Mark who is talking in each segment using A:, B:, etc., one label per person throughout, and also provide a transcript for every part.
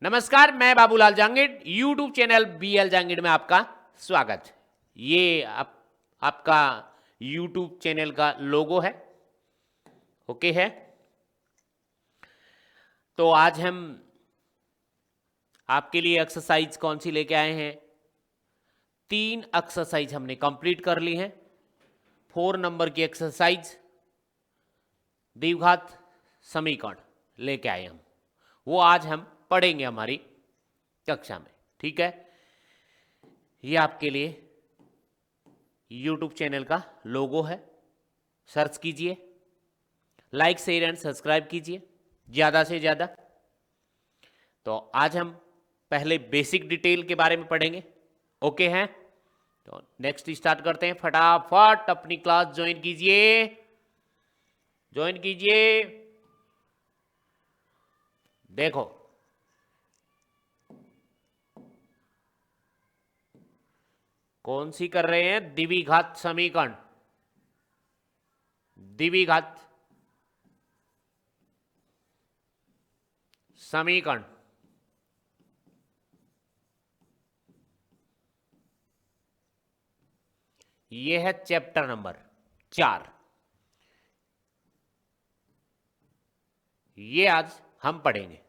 A: नमस्कार, मैं Babulal Jangid, YouTube channel BL Jangid में आपका स्वागत है। ये आपका यूट्यूब चैनल का लोगो है, ओके है। तो आज हम आपके लिए एक्सरसाइज कौन सी लेके आए हैं? 3 एक्सरसाइज हमने कंप्लीट कर ली हैं। 4 नंबर की एक्सरसाइज द्विघात समीकरण लेके आए हम, वो आज हम पढ़ेंगे हमारी कक्षा में, ठीक है। ये आपके लिए यूट्यूब चैनल का लोगो है, सर्च कीजिए, लाइक शेयर एंड सब्सक्राइब कीजिए ज़्यादा से ज़्यादा। तो आज हम पहले बेसिक डिटेल के बारे में पढ़ेंगे, ओके हैं। तो नेक्स्ट स्टार्ट करते हैं, फटाफट अपनी क्लास ज्वाइन कीजिए, देखो कौन सी कर रहे हैं? द्विघात समीकरण, द्विघात समीकरण। ये है चैप्टर नंबर 4। ये आज हम पढ़ेंगे,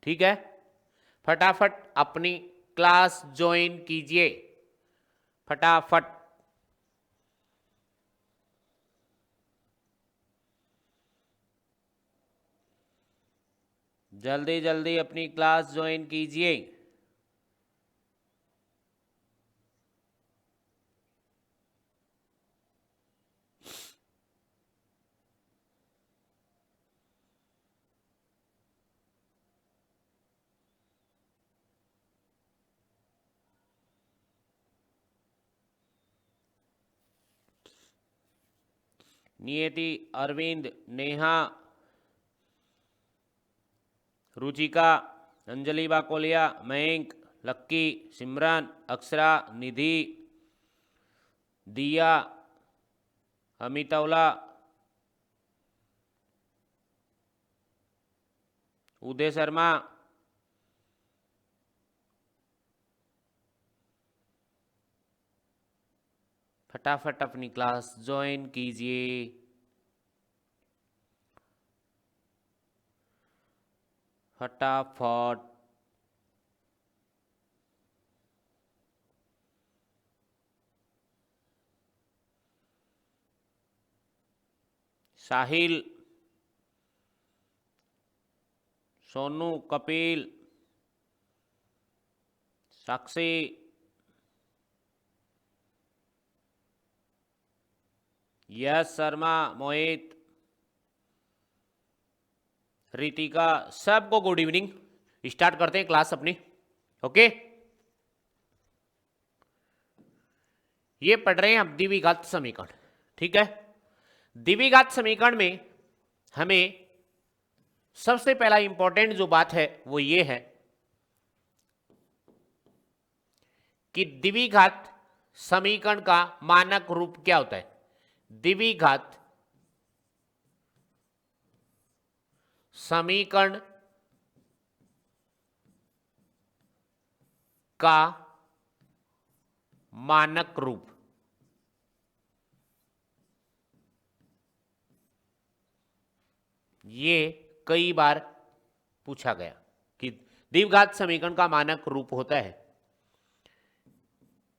A: ठीक है। फटाफट अपनी क्लास ज्वाइन कीजिए, फटाफट। जल्दी जल्दी अपनी क्लास ज्वाइन कीजिए। नियति, अरविंद, नेहा, रुचिका, अंजलि बाकोलिया, मयंक, लक्की, सिमरन, अक्षरा, निधि, दिया, अमितौला, उदय शर्मा, फटाफट अपनी क्लास ज्वाइन कीजिए। फटाफट। साहिल, सोनू, कपिल, साक्षी, यश शर्मा, मोहित, रितिका, सबको गुड इवनिंग। स्टार्ट करते हैं क्लास अपनी, ओके। ये पढ़ रहे हैं हम द्विघात समीकरण, ठीक है। द्विघात समीकरण में हमें सबसे पहला इंपॉर्टेंट जो बात है वो ये है कि द्विघात समीकरण का मानक रूप क्या होता है? द्विघात समीकरण का मानक रूप, ये कई बार पूछा गया कि द्विघात समीकरण का मानक रूप होता है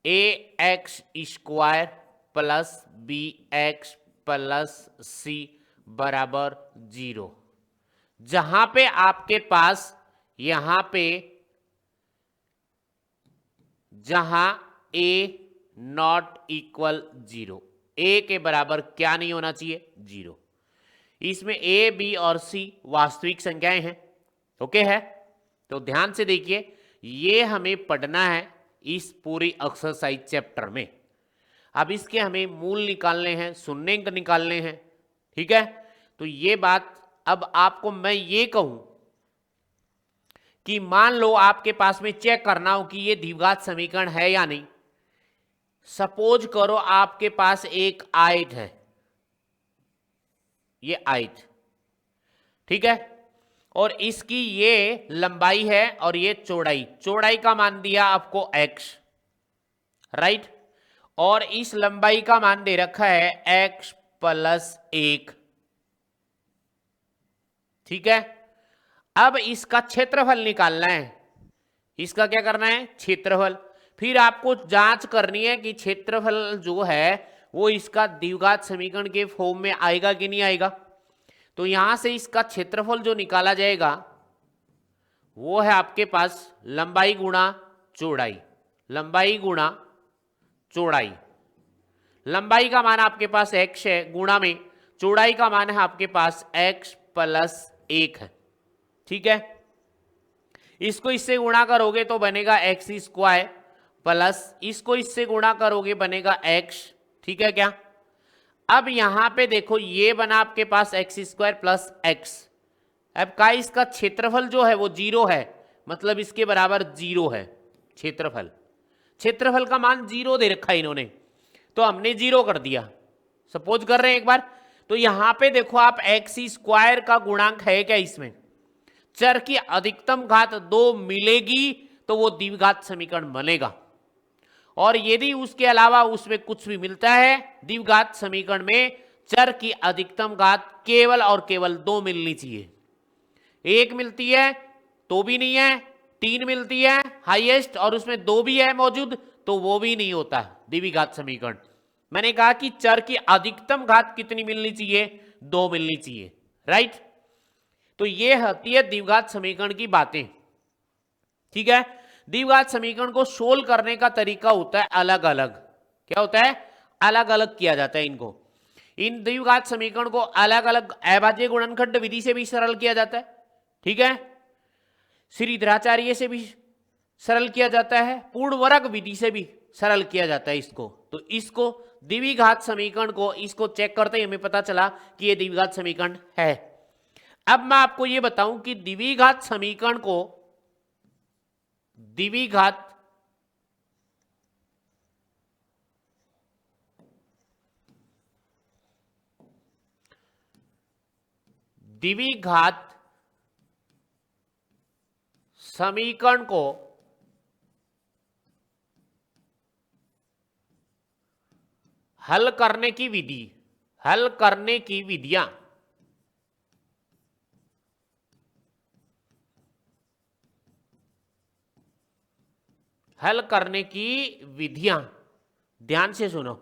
A: ax² plus bx plus c बराबर 0, जहां पे आपके पास यहां पे जहां a नॉट इक्वल 0, a के बराबर क्या नहीं होना चाहिए? 0। इसमें a, b और c वास्तविक संख्याएं हैं, ओके है। तो ध्यान से देखिए, ये हमें पढ़ना है इस पूरी एक्सरसाइज चैप्टर में। अब इसके हमें मूल निकालने हैं, शून्यंक निकालने हैं, ठीक है। तो ये बात अब आपको मैं ये कहूं कि मान लो आपके पास में चेक करना हो कि ये द्विघात समीकरण है या नहीं। सपोज करो आपके पास एक आयत है, ये आयत, ठीक है, और इसकी ये लंबाई है और ये चौड़ाई, चौड़ाई का मान दिया आपको x, राइट, और इस लंबाई का मान दे रखा है x प्लस 1, ठीक है। अब इसका क्षेत्रफल निकालना है, इसका क्या करना है, क्षेत्रफल। फिर आपको जांच करनी है कि क्षेत्रफल जो है वो इसका द्विघात समीकरण के फॉर्म में आएगा कि नहीं आएगा। तो यहां से इसका क्षेत्रफल जो निकाला जाएगा वो है आपके पास लंबाई गुणा चौड़ाई, लंबाई गुणा चौड़ाई। लंबाई का मान आपके पास x है, गुणा में चौड़ाई का मान है आपके पास x प्लस 1 है, ठीक है। इसको इससे गुणा करोगे तो बनेगा एक्स स्क्वायर प्लस इसको इससे गुणा करोगे बनेगा x, ठीक है क्या। अब यहां पे देखो ये बना आपके पास एक्स स्क्वायर प्लस एक्स। अब का इसका क्षेत्रफल जो है वो 0 है, मतलब इसके बराबर 0 है क्षेत्रफल। क्षेत्रफल का मान 0 दे रखा है इन्होंने, तो हमने 0 कर दिया। सपोज कर रहे हैं एक बार, तो यहां पे देखो आप एक्स स्क्वायर का गुणांक है क्या, इसमें चर की अधिकतम घात 2 मिलेगी तो वो द्विघात समीकरण बनेगा। और यदि उसके अलावा उसमें कुछ भी मिलता है, द्विघात समीकरण में चर की अधिकतम घात केवल और केवल 2 मिलनी चाहिए। 1 मिलती है तो भी नहीं है, 3 मिलती है हाईएस्ट और उसमें 2 भी है मौजूद तो वो भी नहीं होता द्विघात समीकरण। मैंने कहा कि चर की अधिकतम घात कितनी मिलनी चाहिए, 2 मिलनी चाहिए, राइट। तो ये होती है द्विघात समीकरण की बातें, ठीक है। द्विघात समीकरण को सोल्व करने का तरीका होता है अलग अलग। क्या होता है, अलग अलग किया जाता है इनको। इन द्विघात समीकरण को अलग अलग अभाज्य गुणनखंड विधि से भी सरल किया जाता है, ठीक है, श्रीधराचार्य से भी सरल किया जाता है, पूर्ण वर्ग विधि से भी सरल किया जाता है इसको। तो इसको द्विघात समीकरण को इसको चेक करते ही हमें पता चला कि ये द्विघात समीकरण है। अब मैं आपको ये बताऊं कि द्विघात समीकरण को द्विघात समीकरण को हल करने की विधि, हल करने की विधियां हल करने की विधियां ध्यान से सुनो।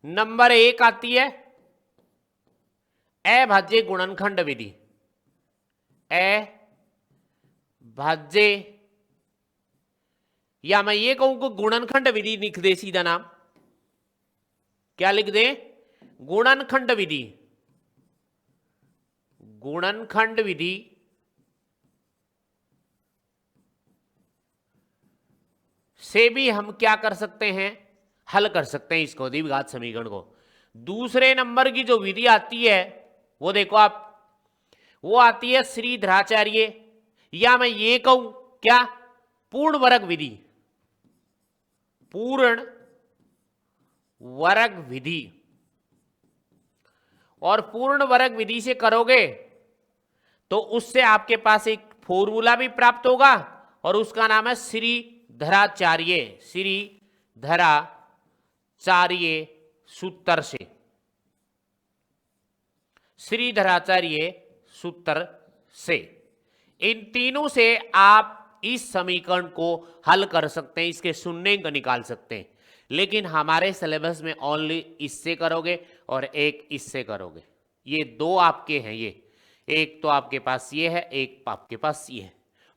A: नंबर 1 आती है अभाज्य गुणनखंड विधि। अभाज्य, या मैं ये कहूं कि गुणनखंड विधि लिख दे, सीधा नाम क्या लिख दे, गुणनखंड विधि। गुणनखंड विधि से भी हम क्या कर सकते हैं, हल कर सकते हैं इसको, द्विघात समीकरण को। दूसरे नंबर की जो विधि आती है वो देखो आप, वो आती है श्रीधराचार्य, या मैं ये कहूं क्या, पूर्ण वर्ग विधि। पूर्ण वर्ग विधि, और पूर्ण वर्ग विधि से करोगे तो उससे आपके पास एक फॉर्मूला भी प्राप्त होगा और उसका नाम है श्रीधराचार्य, श्रीधराचार्य सूत्र से, श्रीधराचार्य सूत्र से। इन तीनों से आप इस समीकरण को हल कर सकते हैं, इसके शून्य अंक निकाल सकते हैं। लेकिन हमारे सिलेबस में ओनली इससे करोगे और एक इससे करोगे। ये दो आपके हैं, ये एक तो आपके पास ये है, एक आपके पास ये है।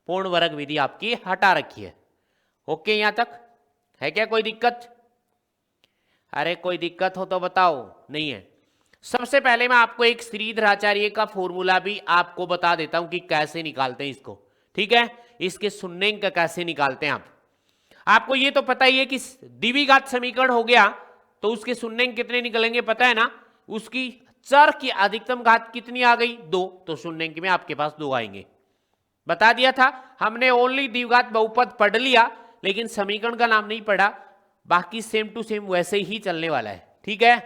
A: पूर्ण वर्ग विधि आपकी हटा रखी है। ओके, यहां तक है क्या कोई दिक्कत? अरे कोई दिक्कत हो तो बताओ। नहीं है। सबसे पहले मैं आपको एक श्रीधराचार्य का फॉर्मूला भी आपको बता देता हूं कि कैसे निकालते हैं इसको, ठीक है। इसके शून्य अंक कैसे निकालते हैं आपको ये तो पता ही है कि द्विघात समीकरण हो गया तो उसके शून्य अंक कितने निकलेंगे पता है ना। उसकी चर की अधिकतम घात कितनी आ गई, 2, तो शून्य अंक में आपके पास 2 आएंगे। बता दिया था हमने, ओनली द्विघात बहुपद पढ़ लिया लेकिन समीकरण का नाम नहीं पढ़ा। बाकी सेम टू सेम वैसे ही चलने वाला है, ठीक है।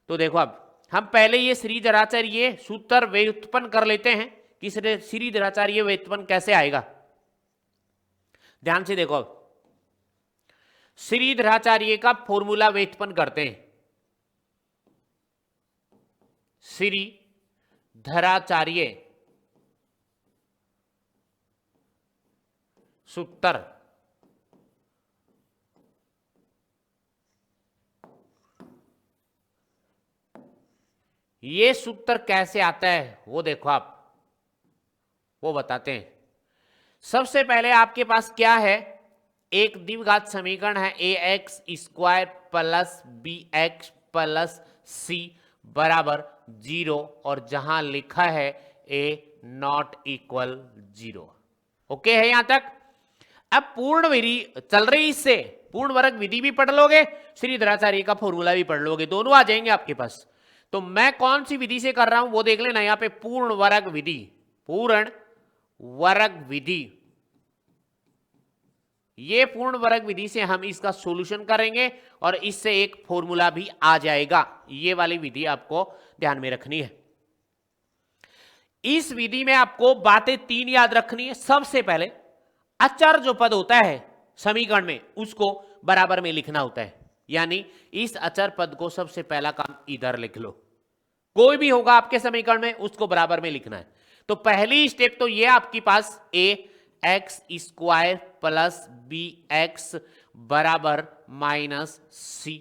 A: तो देखो अब हम पहले ये श्रीधराचार्य सूत्र व्युत्पन्न कर लेते हैं कि श्रीधराचार्य व्युत्पन्न कैसे आएगा। ध्यान से देखो, श्रीधराचार्य का फॉर्मूला व्युत्पन्न करते हैं। श्रीधराचार्य सूत्र ये सूत्र कैसे आता है वो देखो आप, वो बताते हैं। सबसे पहले आपके पास क्या है, एक द्विघात समीकरण है ax square plus bx plus c बराबर 0 और जहां लिखा है a नॉट इक्वल 0। ओके है यहां तक। अब पूर्ण विधि चल रही, इससे पूर्ण वर्ग विधि भी पढ़ लोगे, श्रीधराचार्य का फॉर्मूला भी पढ़ लोगे, दोनों आ जाएंगे आपके पास। तो मैं कौन सी विधि से कर रहा हूं वो देख लेना। यहां पे पूर्ण वर्ग विधि, पूर्ण वर्ग विधि, ये पूर्ण वर्ग विधि से हम इसका सॉल्यूशन करेंगे और इससे एक फॉर्मूला भी आ जाएगा। ये वाली विधि आपको ध्यान में रखनी है। इस विधि में आपको बातें 3 याद रखनी है। सबसे पहले अचर जो पद होता है समीकरण में उसको बराबर में लिखना होता है, यानी इस अचर पद को सबसे पहला काम इधर लिख लो। कोई भी होगा आपके समीकरण में उसको बराबर में लिखना है। तो पहली स्टेप तो ये आपके पास ax स्क्वायर प्लस bx बराबर माइनस c।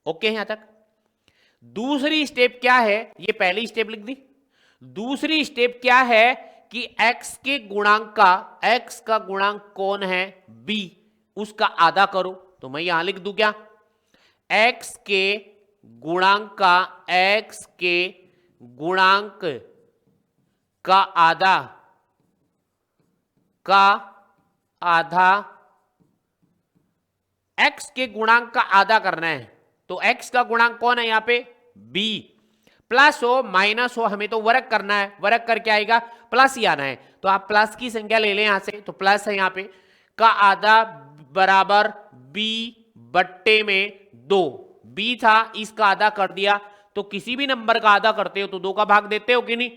A: ओके यहां तक। दूसरी स्टेप क्या है, ये पहली स्टेप लिख दी। दूसरी स्टेप क्या है कि x के गुणांक का, x का गुणांक कौन है b, उसका आधा करो। तो मैं यहां लिख दूं क्या, x के गुणांक का, x के गुणांक का आधा x के गुणांक का आधा करना है। तो x का गुणांक कौन है यहां पे b, प्लस हो माइनस हो हमें तो वर्ग करना है, वर्ग करके आएगा प्लस ही आना है। तो आप प्लस की संख्या ले लें यहां से, तो प्लस है यहां पे का आधा बराबर b बट्टे में 2। b था, इसका आधा कर दिया। तो किसी भी नंबर का आधा करते हो तो 2 का भाग देते हो कि नहीं,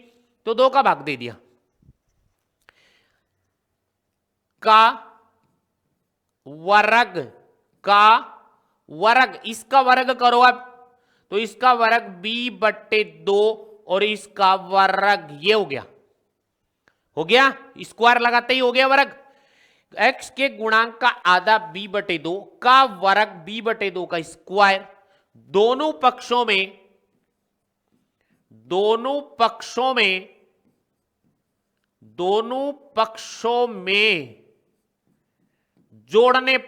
A: तो 2 का भाग दे दिया। का वर्ग, इसका वर्ग करो अब, तो इसका वर्ग b बट्टे 2 और इसका वर्ग ये हो गया, स्क्वायर लगाते ही हो गया वर्ग। x के गुणांक का आधा b बटे 2 का वर्ग b बटे 2 का स्क्वायर। दोनों पक्षों में जोड़ने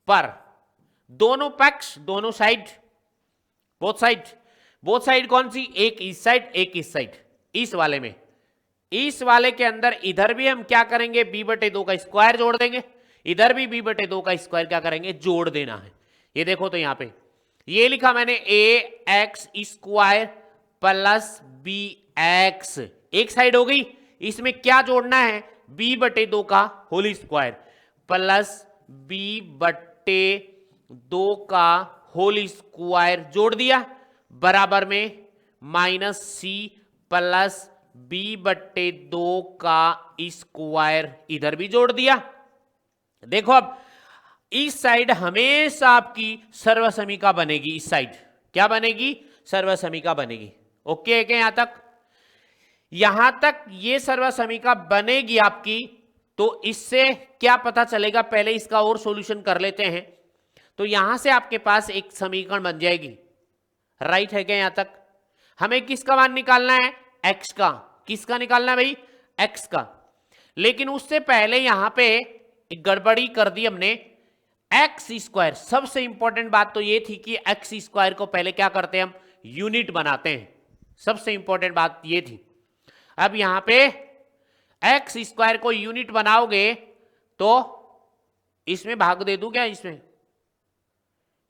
A: पर दोनों पक्ष, दोनों साइड, बोथ साइड कौन सी, एक इस साइड एक इस साइड। इस वाले में, इस वाले के अंदर इधर भी हम क्या करेंगे, b बटे 2 का स्क्वायर जोड़ देंगे, इधर भी b बटे 2 का स्क्वायर क्या करेंगे, जोड़ देना है। ये देखो तो यहां पे ये लिखा मैंने ax स्क्वायर प्लस bx, एक साइड हो गई। इसमें क्या जोड़ना है, b बटे 2 का होल स्क्वायर प्लस b बटे 2 का होल स्क्वायर जोड़ दिया, बराबर में माइनस c प्लस b बट्टे 2 का स्क्वायर इधर भी जोड़ दिया। देखो अब इस साइड हमेशा आपकी सर्वसमीका बनेगी, इस साइड क्या बनेगी, सर्वसमीका बनेगी। ओके है क्या यहां तक ये सर्वसमीका बनेगी आपकी। तो इससे क्या पता चलेगा, पहले इसका और सॉल्यूशन कर लेते हैं। तो यहां से आपके पास एक समीकरण बन जाएगी, राइट है क्या यहां तक। हमें किसका मान निकालना है, x का। किसका निकालना है भाई, x का। लेकिन उससे पहले यहां पे एक गड़बड़ी कर दी हमने, x स्क्वायर। सबसे इंपॉर्टेंट बात तो ये थी कि x स्क्वायर को पहले क्या करते हैं, हम यूनिट बनाते हैं। सबसे इंपॉर्टेंट बात ये थी। अब यहां पे x स्क्वायर को यूनिट बनाओगे तो इसमें भाग दे दूं क्या, इसमें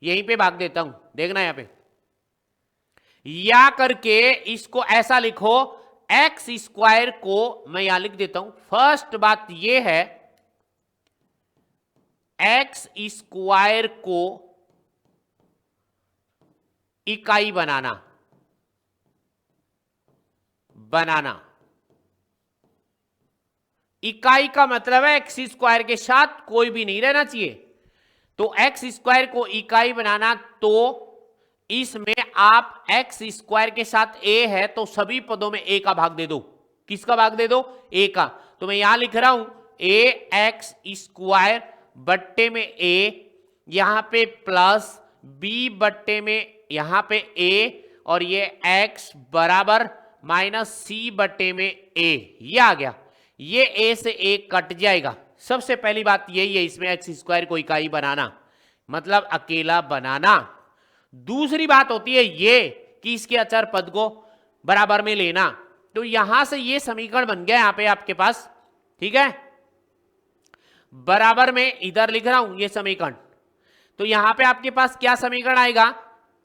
A: यहीं पे भाग देता हूं, देखना यहां पे, या करके इसको ऐसा लिखो, x स्क्वायर को मैं यहां लिख देता हूं। फर्स्ट बात यह है, x स्क्वायर को इकाई बनाना, इकाई का मतलब है एक्स स्क्वायर के साथ कोई भी नहीं रहना चाहिए। तो एक्स स्क्वायर को इकाई बनाना, तो इसमें आप एक्स स्क्वायर के साथ ए है तो सभी पदों में ए का भाग दे दो। किसका भाग दे दो? ए का। तो मैं यहां लिख रहा हूं ए एक्स स्क्वायर बट्टे में ए, यहां पे प्लस बी बट्टे में यहां पे ए, और ये एक्स बराबर माइनस सी बट्टे में ए, ये आ गया। ये ए से ए कट जाएगा। सबसे पहली बात यही है इसमें एक्स स्क्वायर को इकाई बनाना, मतलब अकेला बनाना। दूसरी बात होती है ये कि इसके अचर पद को बराबर में लेना। तो यहां से ये समीकरण बन गया यहां पे आपके पास, ठीक है। बराबर में इधर लिख रहा हूं ये समीकरण। तो यहां पे आपके पास क्या समीकरण आएगा?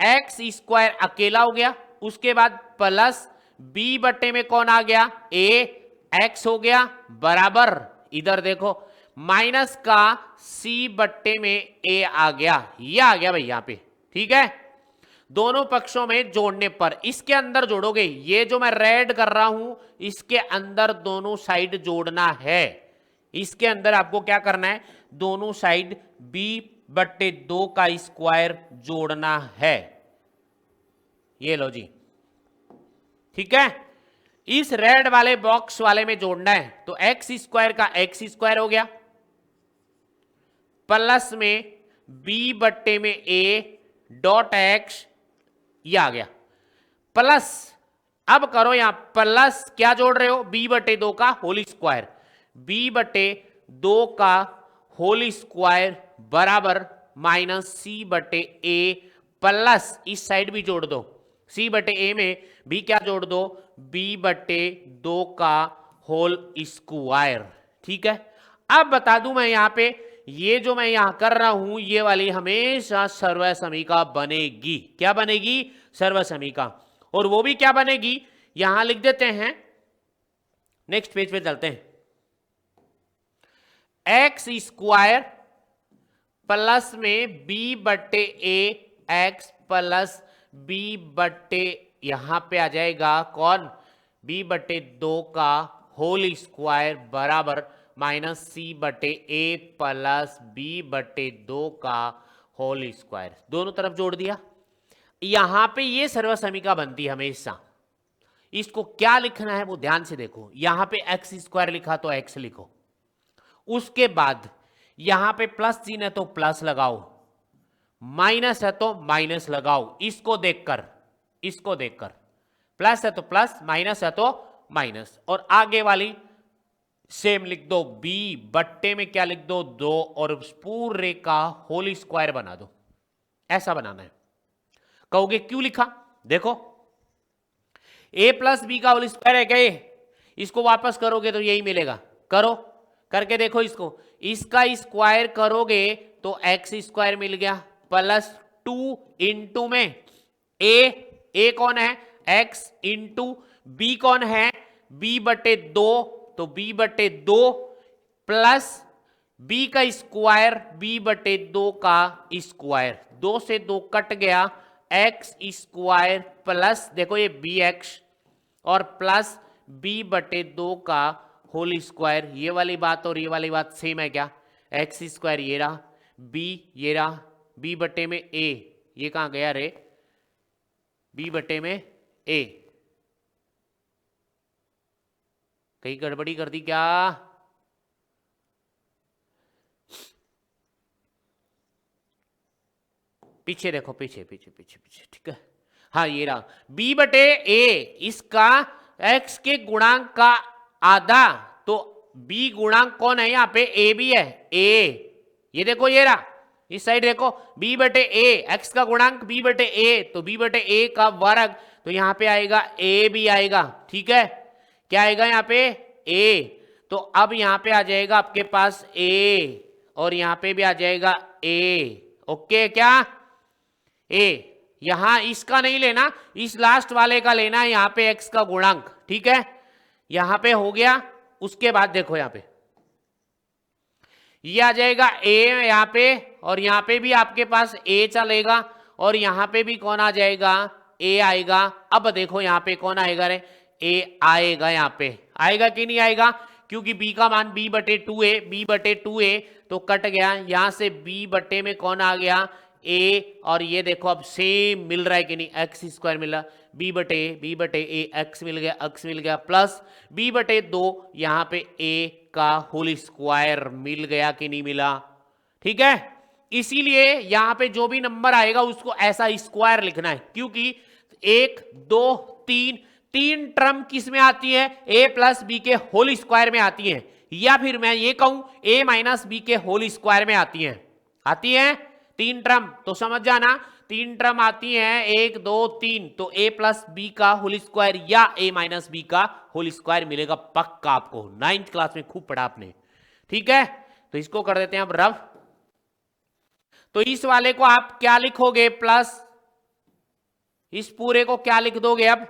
A: एक्स स्क्वायर अकेला हो गया, उसके बाद प्लस बी बट्टे में कौन आ गया? ए एक्स हो गया, बराबर इधर देखो माइनस का सी बट्टे में ए आ गया, ये आ गया भाई यहां पे, ठीक है। दोनों पक्षों में जोड़ने पर इसके अंदर जोड़ोगे, ये जो मैं रेड कर रहा हूं इसके अंदर दोनों साइड जोड़ना है। इसके अंदर आपको क्या करना है? दोनों साइड b बट्टे 2 का स्क्वायर जोड़ना है। ये लो जी, ठीक है। इस रेड वाले बॉक्स वाले में जोड़ना है, तो एक्स स्क्वायर का एक्स स्क्वायर हो गया, प्लस में b बट्टे में a डॉट एक्स, ये आ गया प्लस। अब करो यहां प्लस क्या जोड़ रहे हो? b बटे 2 का होल स्क्वायर, b बटे 2 का होल स्क्वायर बराबर माइनस सी बटे ए, प्लस इस साइड भी जोड़ दो, c बटे ए में b क्या जोड़ दो? b बटे 2 का होल स्क्वायर, ठीक है। अब बता दूं मैं यहां पे, ये जो मैं यहां कर रहा हूं ये वाली हमेशा सर्वसमीका बनेगी। क्या बनेगी? सर्वसमीका। और वो भी क्या बनेगी यहां लिख देते हैं, नेक्स्ट पेज पे चलते हैं। एक्स स्क्वायर प्लस में b बट्टे ए एक्स प्लस b बट्टे यहां पे आ जाएगा कौन? b बट्टे 2 का होल स्क्वायर बराबर माइनस सी बटे ए प्लस b बटे 2 का होल स्क्वायर, दोनों तरफ जोड़ दिया। यहां पे ये सर्वसमीका बनती है हमेशा। इसको क्या लिखना है वो ध्यान से देखो, यहां पे एक्स स्क्वायर लिखा तो एक्स लिखो, उसके बाद यहां पे प्लस चिन्ह है तो प्लस लगाओ, माइनस है तो माइनस लगाओ। इसको देखकर प्लस है तो प्लस, माइनस है तो माइनस, और आगे वाली सेम लिख दो, b बट्टे में क्या लिख दो? 2, और पूरे का होल स्क्वायर बना दो। ऐसा बनाना है। कहोगे क्यों लिखा? देखो a प्लस बी का होल स्क्वायर है क्या ये? इसको वापस करोगे तो यही मिलेगा। करो, करके देखो इसको, इसका स्क्वायर करोगे तो एक्स स्क्वायर मिल गया, प्लस 2 इंटू में a कौन है? x इंटू b कौन है? b बटे 2, तो b बटे 2 प्लस b का स्क्वायर b बटे 2 का स्क्वायर, 2 से 2 कट गया, x स्क्वायर प्लस देखो ये bx और प्लस b बटे 2 का होल स्क्वायर। ये वाली बात और ये वाली बात सेम है क्या? एक्स स्क्वायर ये रहा, b ये रहा, b बटे में a, ये कहां गया रे? b बटे में a, कहीं गड़बड़ी कर दी क्या? पीछे देखो, पीछे पीछे पीछे पीछे, ठीक है। हाँ ये रहा b बटे a, इसका x के गुणांक का आधा, तो b गुणांक कौन है यहाँ पे? a भी है, a, ये देखो ये रहा, इस साइड देखो b बटे a, x का गुणांक b बटे a, तो b बटे a का वर्ग, तो यहाँ पे आएगा a भी आएगा, ठीक है। क्या आएगा यहाँ पे? a। तो अब यहाँ पे आ जाएगा आपके पास a, और यहाँ पे भी आ जाएगा a, ओके क्या? a, यहां इसका नहीं लेना, इस लास्ट वाले का लेना है, यहां पे x का गुणांक, ठीक है। यहां पे हो गया, उसके बाद देखो यहां पे ये आ जाएगा a यहां पे, और यहां पे भी आपके पास a चलेगा, और यहां पे भी कौन आ जाएगा, a आएगा। अब देखो यहां पे कौन आएगा रे, a आएगा, यहां पे आएगा कि नहीं आएगा, क्योंकि b का मान b बटे 2a, b बटे 2a तो कट गया, यहां से b बटे में कौन आ गया, a, और ये देखो अब सेम मिल रहा है कि नहीं, एक्स स्क्वायर मिला, b बटे a x मिल गया, x मिल गया, प्लस b बटे 2 यहाँ पे a का होल स्क्वायर मिल गया कि नहीं मिला। ठीक है, इसीलिए यहां पे जो भी नंबर आएगा उसको ऐसा स्क्वायर लिखना है, क्योंकि 1 2 3 तीन टर्म किस में आती है, a प्लस बी के होल स्क्वायर में आती है, या फिर मैं ये कहूं a माइनस बी के होल स्क्वायर में आती है तीन टर्म। तो समझ जाना, तीन टर्म आती हैं 1 2 3, तो a प्लस बी का होल स्क्वायर या a माइनस बी का होल स्क्वायर मिलेगा पक्का आपको, 9th क्लास में खूब पढ़ा आपने। ठीक है, तो इसको कर देते हैं अब रफ। तो इस वाले को आप क्या लिखोगे, प्लस, इस पूरे को क्या लिख दोगे, अब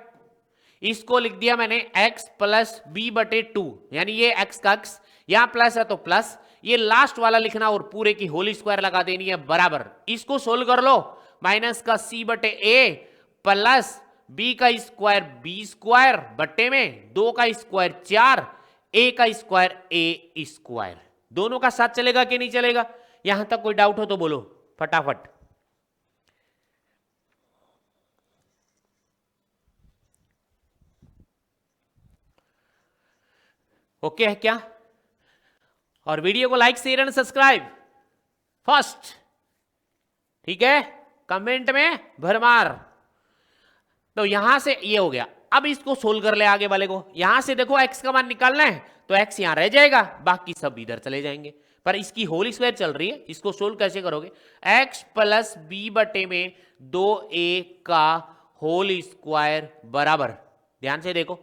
A: इसको लिख दिया मैंने x प्लस बी बटे 2, यानी ये x का x, यहां प्लस है तो प्लस, ये लास्ट वाला लिखना और पूरे की होल स्क्वायर लगा देनी है बराबर। इसको सोल्व कर लो, माइनस का c बटे a प्लस b का स्क्वायर b स्क्वायर बटे में 2 का स्क्वायर 4, a का स्क्वायर a स्क्वायर, दोनों का साथ चलेगा कि नहीं चलेगा। यहां तक कोई डाउट हो तो बोलो फटाफट। ओके है क्या, और वीडियो को like share and subscribe first. ठीक है, कमेंट में भरमार। तो यहां से ये हो गया, अब इसको सोल्व कर ले आगे वाले को। यहां से देखो x का मान निकालना है तो x यहां रह जाएगा, बाकी सब इधर चले जाएंगे, पर इसकी होल स्क्वायर चल रही है, इसको सोल्व कैसे करोगे, x प्लस बी बटे में 2a का होल स्क्वायर बराबर, ध्यान से देखो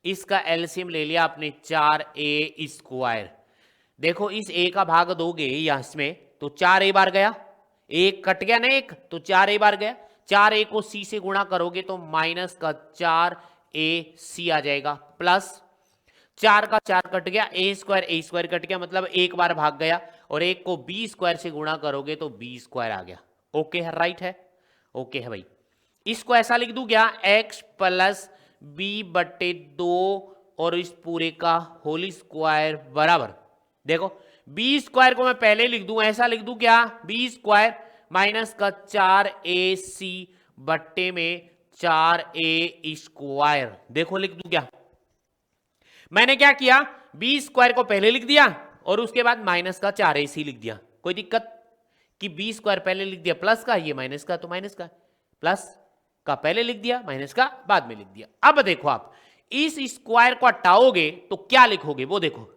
A: इसका एलसीएम ले लिया आपने 4a स्क्वायर। देखो इस a का भाग दोगे या इसमें तो 4a बार गया, एक कट गया ना एक, तो 4a बार गया, 4a को c से गुणा करोगे तो माइनस का 4ac आ जाएगा, प्लस 4 का 4 कट गया, a स्क्वायर कट गया, मतलब एक बार भाग गया, और एक को b स्क्वायर से गुणा करोगे तो b स्क्वायर आ गया। ओके है, राइट है, ओके है भाई। इसको ऐसा लिख दूं क्या, x प्लस बी बटे 2 और इस पूरे का होल स्क्वायर बराबर, देखो बी स्क्वायर को मैं पहले लिख दूं, ऐसा लिख दूं क्या, बी स्क्वायर माइनस का 4ac बट्टे में 4a स्क्वायर, देखो लिख दूं क्या, मैंने क्या किया, बी स्क्वायर को पहले लिख दिया और उसके बाद माइनस का 4ac लिख दिया। कोई दिक्कत कि बी स्क्वायर पहले लिख दिया प्लस का, ये माइनस का, तो माइनस का, प्लस का पहले लिख दिया, माइनस का बाद में लिख दिया। अब देखो आप इस स्क्वायर को हटाओगे तो क्या लिखोगे, वो देखो,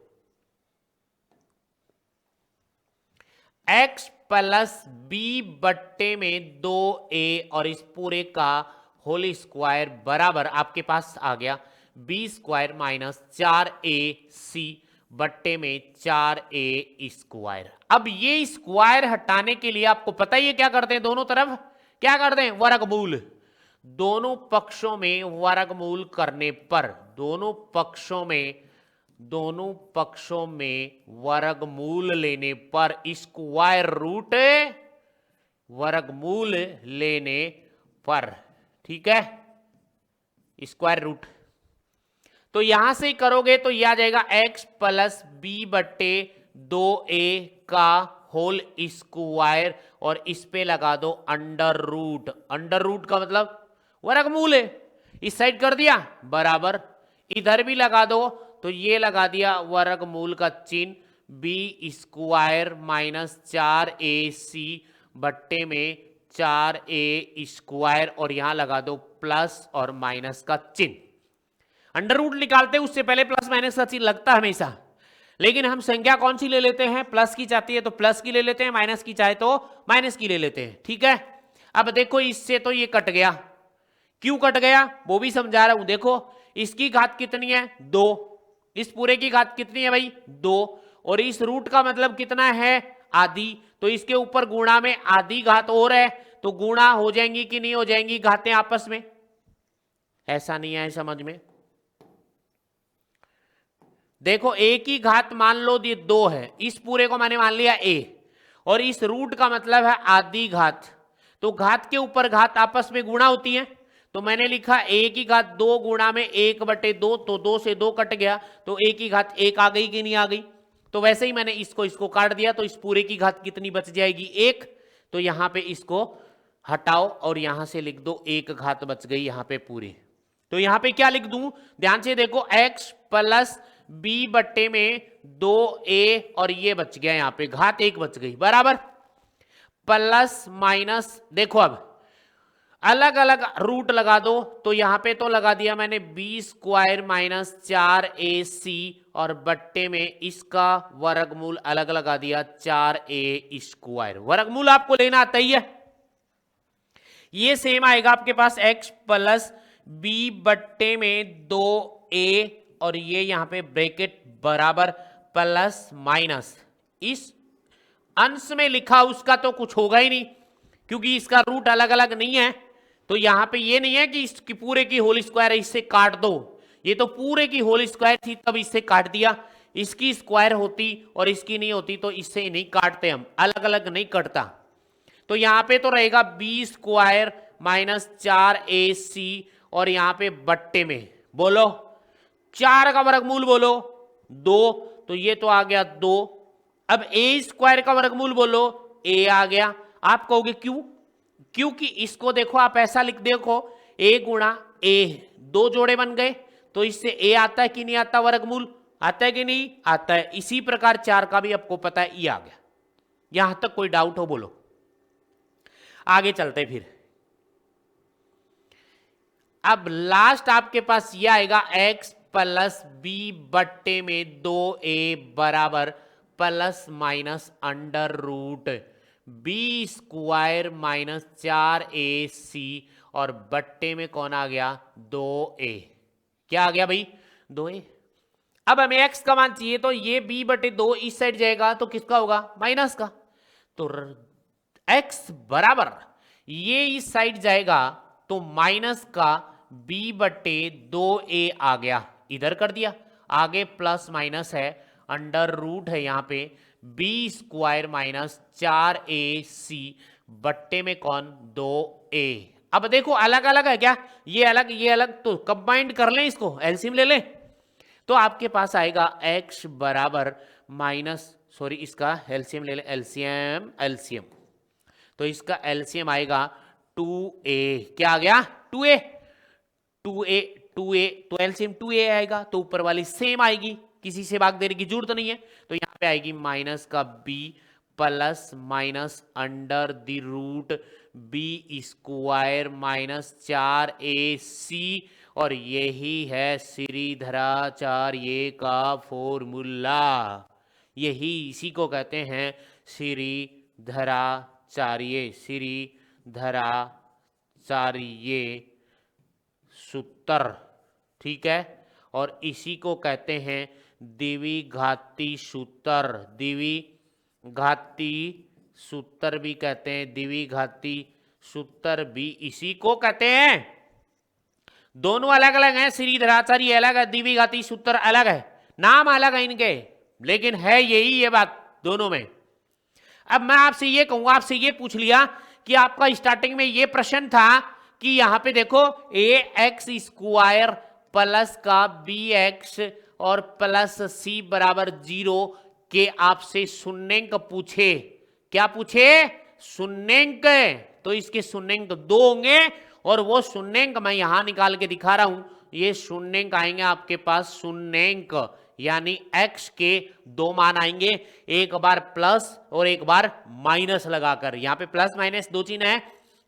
A: x प्लस बी बट्टे में 2a और इस पूरे का होल स्क्वायर बराबर आपके पास आ गया बी स्क्वायर माइनस 4ac बट्टे में 4a स्क्वायर। अब ये स्क्वायर हटाने के लिए आपको पता ही है क्या करते हैं, दोनों तरफ क्या करते हैं, वर्गमूल, दोनों पक्षों में वर्गमूल करने पर, दोनों पक्षों में वर्गमूल लेने पर, स्क्वायर रूट वर्गमूल लेने पर, ठीक है, स्क्वायर रूट। तो यहां से करोगे तो यह आ जाएगा x प्लस बी बट्टे 2a का होल स्क्वायर, और इस पे लगा दो अंडर रूट, अंडर रूट का मतलब वर्गमूल है, इस साइड कर दिया बराबर, इधर भी लगा दो तो ये लगा दिया वर्गमूल का चिन्ह, बी स्क्वायर माइनस 4ac बट्टे में 4a स्क्वायर, और यहां लगा दो प्लस और माइनस का चिन्ह। अंडर रूट निकालते उससे पहले प्लस माइनस का चिन्ह लगता है हमेशा, लेकिन हम संख्या कौन सी ले लेते हैं, प्लस की चाहती है तो प्लस की ले लेते हैं, माइनस की चाहे तो माइनस की ले लेते हैं। ठीक है, अब देखो इससे तो ये कट गया, क्यों कट गया वो भी समझा रहा हूं। देखो इसकी घात कितनी है 2, इस पूरे की घात कितनी है भाई 2, और इस रूट का मतलब कितना है आधी, तो इसके ऊपर गुणा में आधी घात और है, तो गुणा हो जाएंगी कि नहीं हो जाएंगी घातें आपस में, ऐसा नहीं है समझ में। देखो a की घात मान लो ये 2 है, इस पूरे को मैंने मान लिया a, और इस रूट का मतलब है आधी घात, तो घात के ऊपर घात आपस में गुणा होती है, तो मैंने लिखा a की घात 2 गुणा में 1/2, तो 2 से 2 कट गया, तो a की घात 1 आ गई कि नहीं आ गई। तो वैसे ही मैंने इसको काट दिया, तो इस पूरे की घात कितनी बच जाएगी 1। तो यहां पे इसको हटाओ और यहां से लिख दो 1 घात बच गई यहां पे पूरी। तो यहां पे क्या लिख दूं, ध्यान से देखो, x प्लस b बट्टे में 2a और ये बच गया यहां पे घात 1 बच गई बराबर। प्लस माइनस, देखो अब अलग अलग रूट लगा दो, तो यहां पे तो लगा दिया मैंने b² माइनस 4ac और बट्टे में इसका वर्गमूल अलग लगा दिया 4a²। वर्गमूल आपको लेना आता ही है। ये सेम आएगा आपके पास x प्लस b बट्टे में 2a और ये यहां पे ब्रैकेट बराबर प्लस माइनस, इस अंश में लिखा उसका तो कुछ होगा ही नहीं क्योंकि इसका रूट अलग अलग नहीं है। तो यहां पे ये नहीं है कि इसकी पूरे की होल स्क्वायर इससे काट दो, ये तो पूरे की होल स्क्वायर थी तब इससे काट दिया, इसकी स्क्वायर होती और इसकी नहीं होती तो इससे नहीं काटते, हम अलग अलग नहीं कटता। तो यहां पे तो रहेगा b² माइनस 4ac और यहां पे बट्टे में बोलो 4 का वर्गमूल बोलो 2, तो ये तो आ गया 2। अब a² का वर्गमूल बोलो a आ गया। आप कहोगे क्यों, क्योंकि इसको देखो आप ऐसा लिख देखो a गुणा a, 2 जोड़े बन गए, तो इससे a आता है कि नहीं आता, वर्गमूल आता है कि नहीं आता है। इसी प्रकार 4 का भी आपको पता है, ये आ गया। यहां तक कोई डाउट हो बोलो, आगे चलते फिर। अब लास्ट आपके पास ये आएगा x प्लस b बट्टे में 2a बराबर plus minus under root b² minus 4ac और बट्टे में कौन आ गया 2a। क्या आ गया भाई 2a। अब हमें x का मान चाहिए, तो ये b/2 इस साइड जाएगा तो किसका होगा माइनस का, तो x बराबर ये इस साइड जाएगा तो माइनस का b/2a आ गया, इधर कर दिया। आगे प्लस माइनस है, अंडर रूट है यहां पे b² माइनस 4ac बट्टे में कौन 2a। अब देखो अलग अलग है क्या, ये अलग, तो कंबाइंड कर लें, इसको एलसीएम ले लें, तो आपके पास आएगा x बराबर माइनस, सॉरी इसका एलसीएम ले लें, एलसीएम, तो इसका एलसीएम आएगा 2a। क्या आ गया 2a, तो एलसीएम 2a आएगा, तो ऊपर वाली सेम आएगी, किसी से भाग देने की जरूरत नहीं है। तो यहां पे आएगी माइनस का b plus minus under the root b² minus 4ac और यही है श्रीधराचार्य का फॉर्मूला, यही इसी को कहते हैं श्रीधराचार्य सूत्र, ठीक है। और इसी को कहते हैं द्विघाती सूत्र, द्विघाती सूत्र भी कहते हैं, द्विघाती सूत्र भी इसी को कहते हैं। दोनों अलग अलग हैं, श्रीधराचार्य अलग है, द्विघाती सूत्र अलग है, नाम अलग है इनके, लेकिन है यही ये बात दोनों में। अब मैं आपसे ये कहूंगा, आपसे ये पूछ लिया कि आपका स्टार्टिंग में ये प्रश्न था कि यहां पे देखो ax² प्लस का bx और प्लस c बराबर 0 के आपसे शून्यंक पूछे, क्या पूछे शून्यंक, तो इसके शून्यंक 2 होंगे और वो शून्यंक मैं यहां निकाल के दिखा रहा हूं, ये शून्यंक आएंगे आपके पास, शून्यंक यानी x के 2 मान आएंगे, एक बार प्लस और एक बार माइनस लगाकर। यहां पे प्लस माइनस 2 चिन्ह है,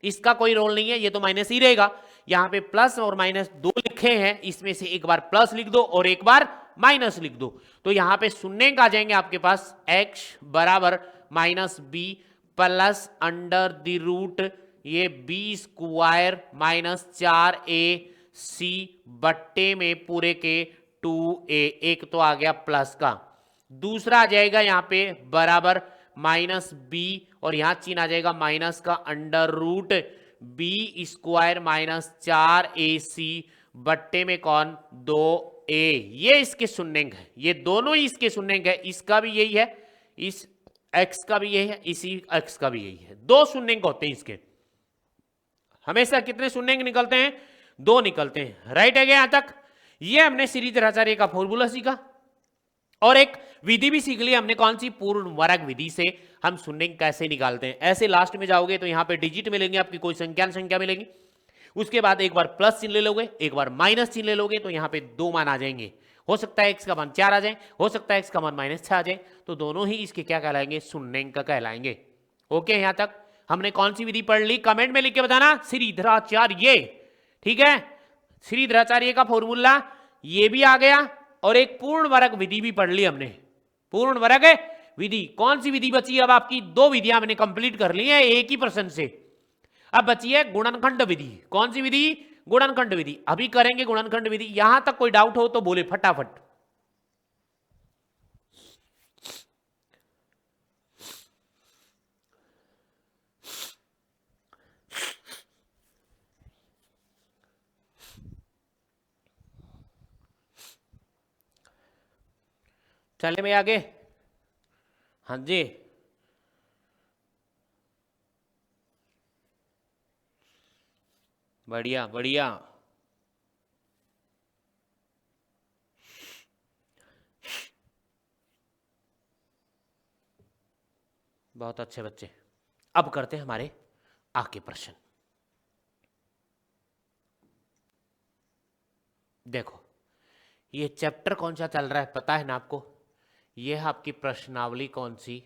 A: इसका कोई रोल नहीं है, ये तो माइनस ही रहेगा। यहां पे प्लस और माइनस 2 लिखे हैं, इसमें से एक बार प्लस लिख दो और एक बार माइनस लिख दो, तो यहां पे शून्यंक आ जाएंगे आपके पास x बराबर minus b plus under the root ये b² माइनस 4ac बट्टे में पूरे के 2a, एक तो आ गया प्लस का, दूसरा आ जाएगा यहां पे बराबर माइनस b और यहां चिन्ह आ जाएगा माइनस का under root b² minus 4ac बट्टे में कौन 2a। ये इसके शून्यंक है, ये दोनों ही इसके शून्यंक है, इसका भी यही है, इस x का भी यही है, इसी x का भी यही है, 2 शून्यंक होते हैं इसके। हमेशा कितने शून्य निकलते हैं? 2 निकलते हैं। राइट है क्या यहां तक? ये हमने श्रीधराचार्य का फॉर्मूला सीखा और एक विधि भी सीख ली हमने। कौन सी? पूर्ण वर्ग विधि से हम शून्य कैसे निकालते हैं। ऐसे लास्ट में जाओगे तो यहां पे डिजिट मिलेंगे, आपकी कोई संख्या मिलेगी, उसके बाद एक बार प्लस चिन्ह ले लोगे, एक बार माइनस चिन्ह ले लोगे, तो यहां पे 2 मान आ जाएंगे। हो सकता है x का मान 4 आ जाए, हो सकता है x का मान -6 आ जाए, तो दोनों ही इसके क्या कहलाएंगे? शून्यंक कहलाएंगे। ओके, यहां तक हमने कौन सी विधि पढ़ ली? कमेंट में लिख के बताना, श्रीधराचार्य। ठीक है, श्रीधराचार्य का फॉर्मूला ये भी आ गया और एक पूर्ण वर्ग विधि भी पढ़ ली हमने। पूर्ण वर्ग विधि कौन सी विधि बची? अब आपकी 2 विधियां हमने कंप्लीट कर ली है एक ही प्रश्न से। अब बची है गुणनखंड विधि। कौन सी विधि? गुणनखंड विधि। अभी करेंगे गुणनखंड विधि। यहां तक कोई डाउट हो तो बोले फटाफट। चले मैं आगे। हाँ जी, बढ़िया बढ़िया। बहुत अच्छे बच्चे। अब करते हैं हमारे आगे प्रश्न। देखो, ये चैप्टर कौन सा चल रहा है पता है ना आपको? ये है आपकी प्रश्नावली। कौन सी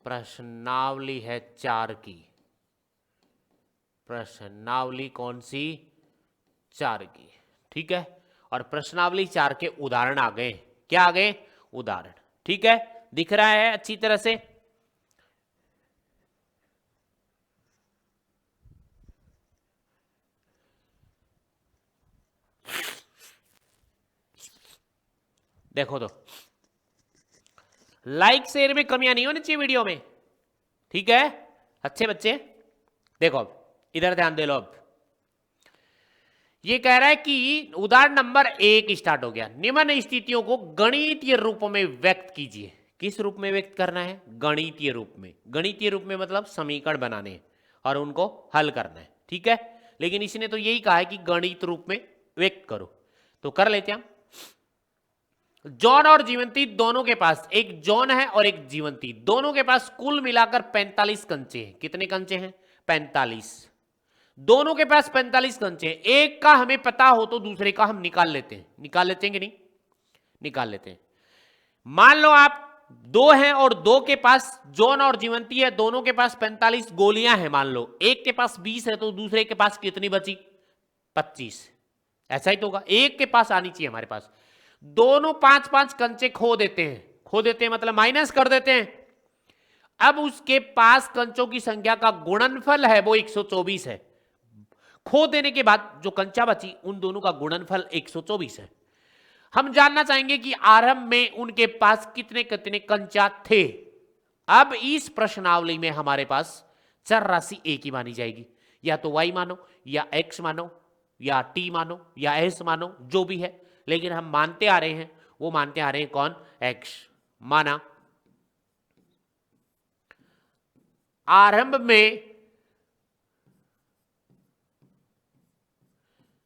A: प्रश्नावली है? 4 की प्रश्नावली। कौन सी? 4 की। ठीक है, और प्रश्नावली 4 के उदाहरण आ गए। क्या आ गए? उदाहरण। ठीक है, दिख रहा है अच्छी तरह से? देखो तो, लाइक शेयर में कमियां नहीं होनी चाहिए वीडियो में। ठीक है अच्छे बच्चे, देखो अब इधर ध्यान दे लो। अब ये कह रहा है कि उदाहरण नंबर 1 स्टार्ट हो गया। निम्न स्थितियों को गणितीय रूप में व्यक्त कीजिए। किस रूप में व्यक्त करना है? गणितीय रूप में। गणितीय रूप में मतलब समीकरण बनाने हैं और उनको हल करना है। ठीक है, लेकिन इसने तो यही कहा है कि गणित रूप में व्यक्त करो, तो कर लेते हैं हम। जॉन और जीवंती दोनों के पास, एक जॉन है और एक जीवंती, दोनों के पास कुल मिलाकर 45 कंचे हैं। कितने कंचे हैं? 45। दोनों के पास 45 कंचे हैं। एक का हमें पता हो तो दूसरे का हम निकाल लेते हैं। निकाल लेते हैं कि नहीं? निकाल लेते हैं। मान लो आप 2 हैं और 2 के पास जॉन और जीवंती है, दोनों के पास 45 गोलियां हैं। मान लो एक के पास 20 है तो दूसरे के पास कितनी बची? 25। ऐसा ही तो होगा, एक के पास आनी चाहिए हमारे पास। दोनों 5-5 कंचे खो देते हैं। खो देते हैं मतलब माइनस कर देते हैं। अब उसके पास कंचों की संख्या का गुणनफल है वो 124 है। खो देने के बाद जो कंचा बची उन दोनों का गुणनफल 124 है। हम जानना चाहेंगे कि आरंभ में उनके पास कितने कितने कंचा थे। अब इस प्रश्नावली में हमारे पास चर राशि एक ही मानी जाएगी, या तो y मानो या x मानो या t मानो या s मानो, जो भी है, लेकिन हम मानते आ रहे हैं, वो मानते आ रहे हैं कौन? x। माना आरंभ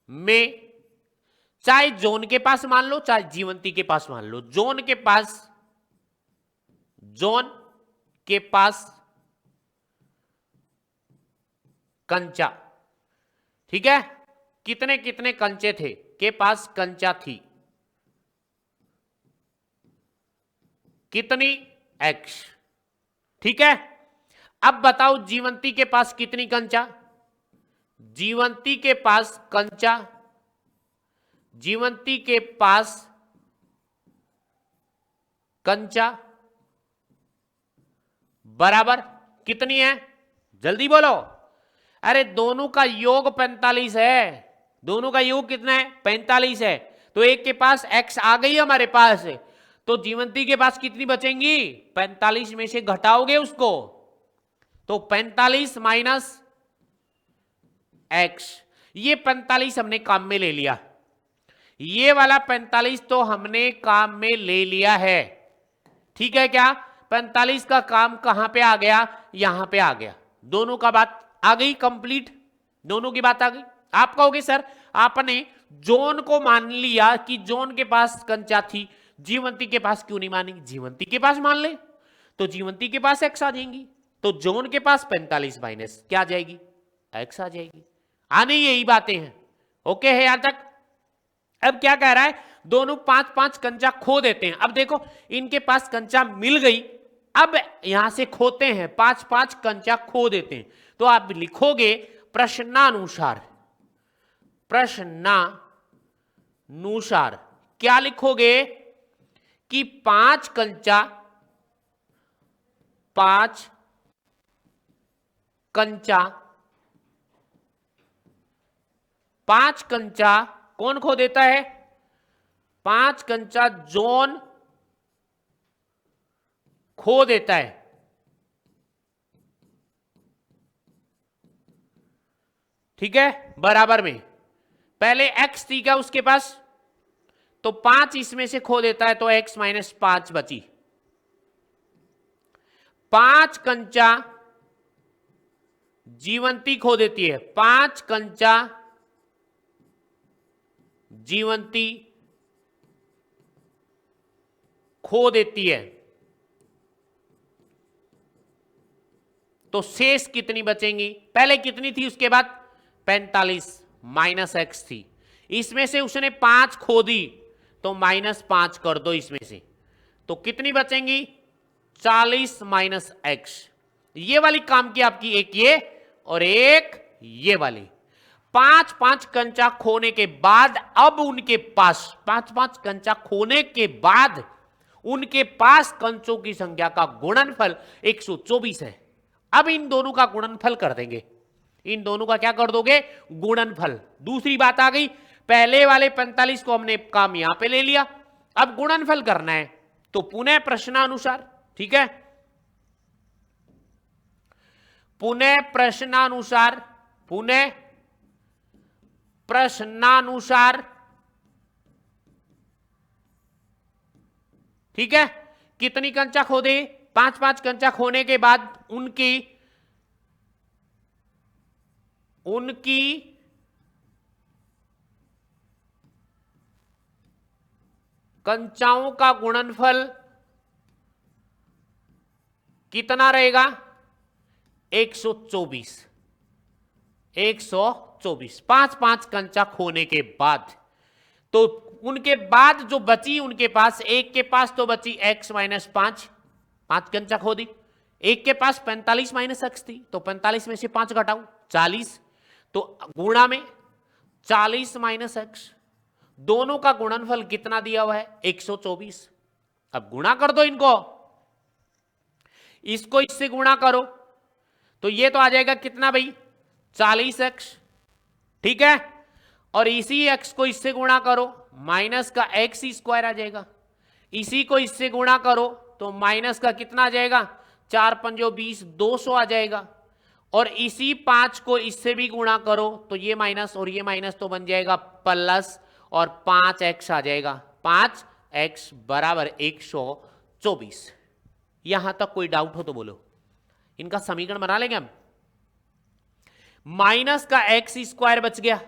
A: में चाहे जॉन के पास मान लो चाहे जीवंती के पास मान लो, जॉन के पास कंचा, ठीक है, कितने कितने कंचे थे के पास कंचा थी, कितनी? x। ठीक है, अब बताओ जीवंती के पास कितनी कंचा? जीवंती के पास कंचा, जीवंती के पास कंचा बराबर कितनी है? जल्दी बोलो। अरे दोनों का योग 45 है। दोनों का योग कितना है? 45 है। तो एक के पास x आ गई हमारे पास, तो जीवंती के पास कितनी बचेंगी? 45 में से घटाओगे उसको तो 45 माइनस x। ये 45 हमने काम में ले लिया, ये वाला 45 तो हमने काम में ले लिया है। ठीक है क्या? 45 का काम कहां पे आ गया? यहां पे आ गया। दोनों का बात आ गई कंप्लीट। दोनों की बात आ गई। आप कहोगे सर आपने जॉन को मान लिया कि जॉन के पास कंचा थी, जीवंती के पास क्यों नहीं मानी? जीवंती के पास मान ले तो जीवंती के पास एक्स आ जाएंगी, तो जॉन के पास 45 माइनस क्या आ जाएगी? एक्स आ जाएगी। आने यही बातें हैं। ओके है यहां तक? अब क्या कह रहा है, दोनों 5-5 कंचा खो देते हैं। अब देखो इनके पास कंचा मिल गई, अब यहां से खोते हैं, 5-5 कंचा खो देते हैं। तो आप लिखोगे प्रश्नानुसार, प्रश्नानुसार क्या लिखोगे कि 5 कंचा कौन खो देता है? 5 कंचा जॉन खो देता है। ठीक है, बराबर में पहले x थी क्या उसके पास, तो 5 इसमें से खो देता है, तो x माइनस 5 बची। 5 कंचा जीवंती खो देती है, 5 कंचा जीवंती खो देती है, तो शेष कितनी बचेंगी? पहले कितनी थी उसके बाद 45 माइनस एक्स थी, इसमें से उसने 5 खो दी तो माइनस 5 कर दो इसमें से, तो कितनी बचेंगी? 40 माइनस एक्स। ये वाली काम की आपकी, एक ये और एक ये वाली। 5-5 कंचा खोने के बाद अब उनके पास 5-5 कंचा खोने के बाद उनके पास कंचों की संख्या का गुणनफल 124 है। अब इन दोनों का गुणनफल कर देंगे, इन दोनों का क्या कर दोगे? गुणनफल। दूसरी बात आ गई, पहले वाले 45 को हमने काम यहां पे ले लिया, अब गुणनफल करना है, तो पुनः प्रश्नानुसार। ठीक है, पुनः प्रश्नानुसार, पुनः प्रश्नानुसार। ठीक है, कितनी कंचा खो दे? 5-5 कंचा खोने के बाद उनकी कंचाओं का गुणनफल कितना रहेगा? 124। 124 5-5 कंचा खोने के बाद, तो उनके बाद जो बची उनके पास, एक के पास तो बची x माइनस 5 कंचा खो दी, एक के पास 45 माइनस एक्स थी, तो 45 में से 5 घटाओ 40, तो गुणा में 40 माइनस एक्स, दोनों का गुणनफल कितना दिया हुआ है? 124। अब गुणा कर दो इनको, इसको इससे गुणा करो, तो ये तो आ जाएगा कितना भाई? 40x। ठीक है, और इसी x को इससे गुणा करो, माइनस का x स्क्वायर आ जाएगा, इसी को इससे गुणा करो तो माइनस का कितना आ जाएगा? 4×5 20, 200 आ जाएगा, और इसी 5 को इससे भी गुणा करो तो ये माइनस और ये माइनस तो बन जाएगा प्लस, और 5x आ जाएगा, 5x बराबर 124। यहां तक कोई डाउट हो तो बोलो। इनका समीकरण बना लेंगे हम। माइनस का एक्स स्क्वायर बच गया,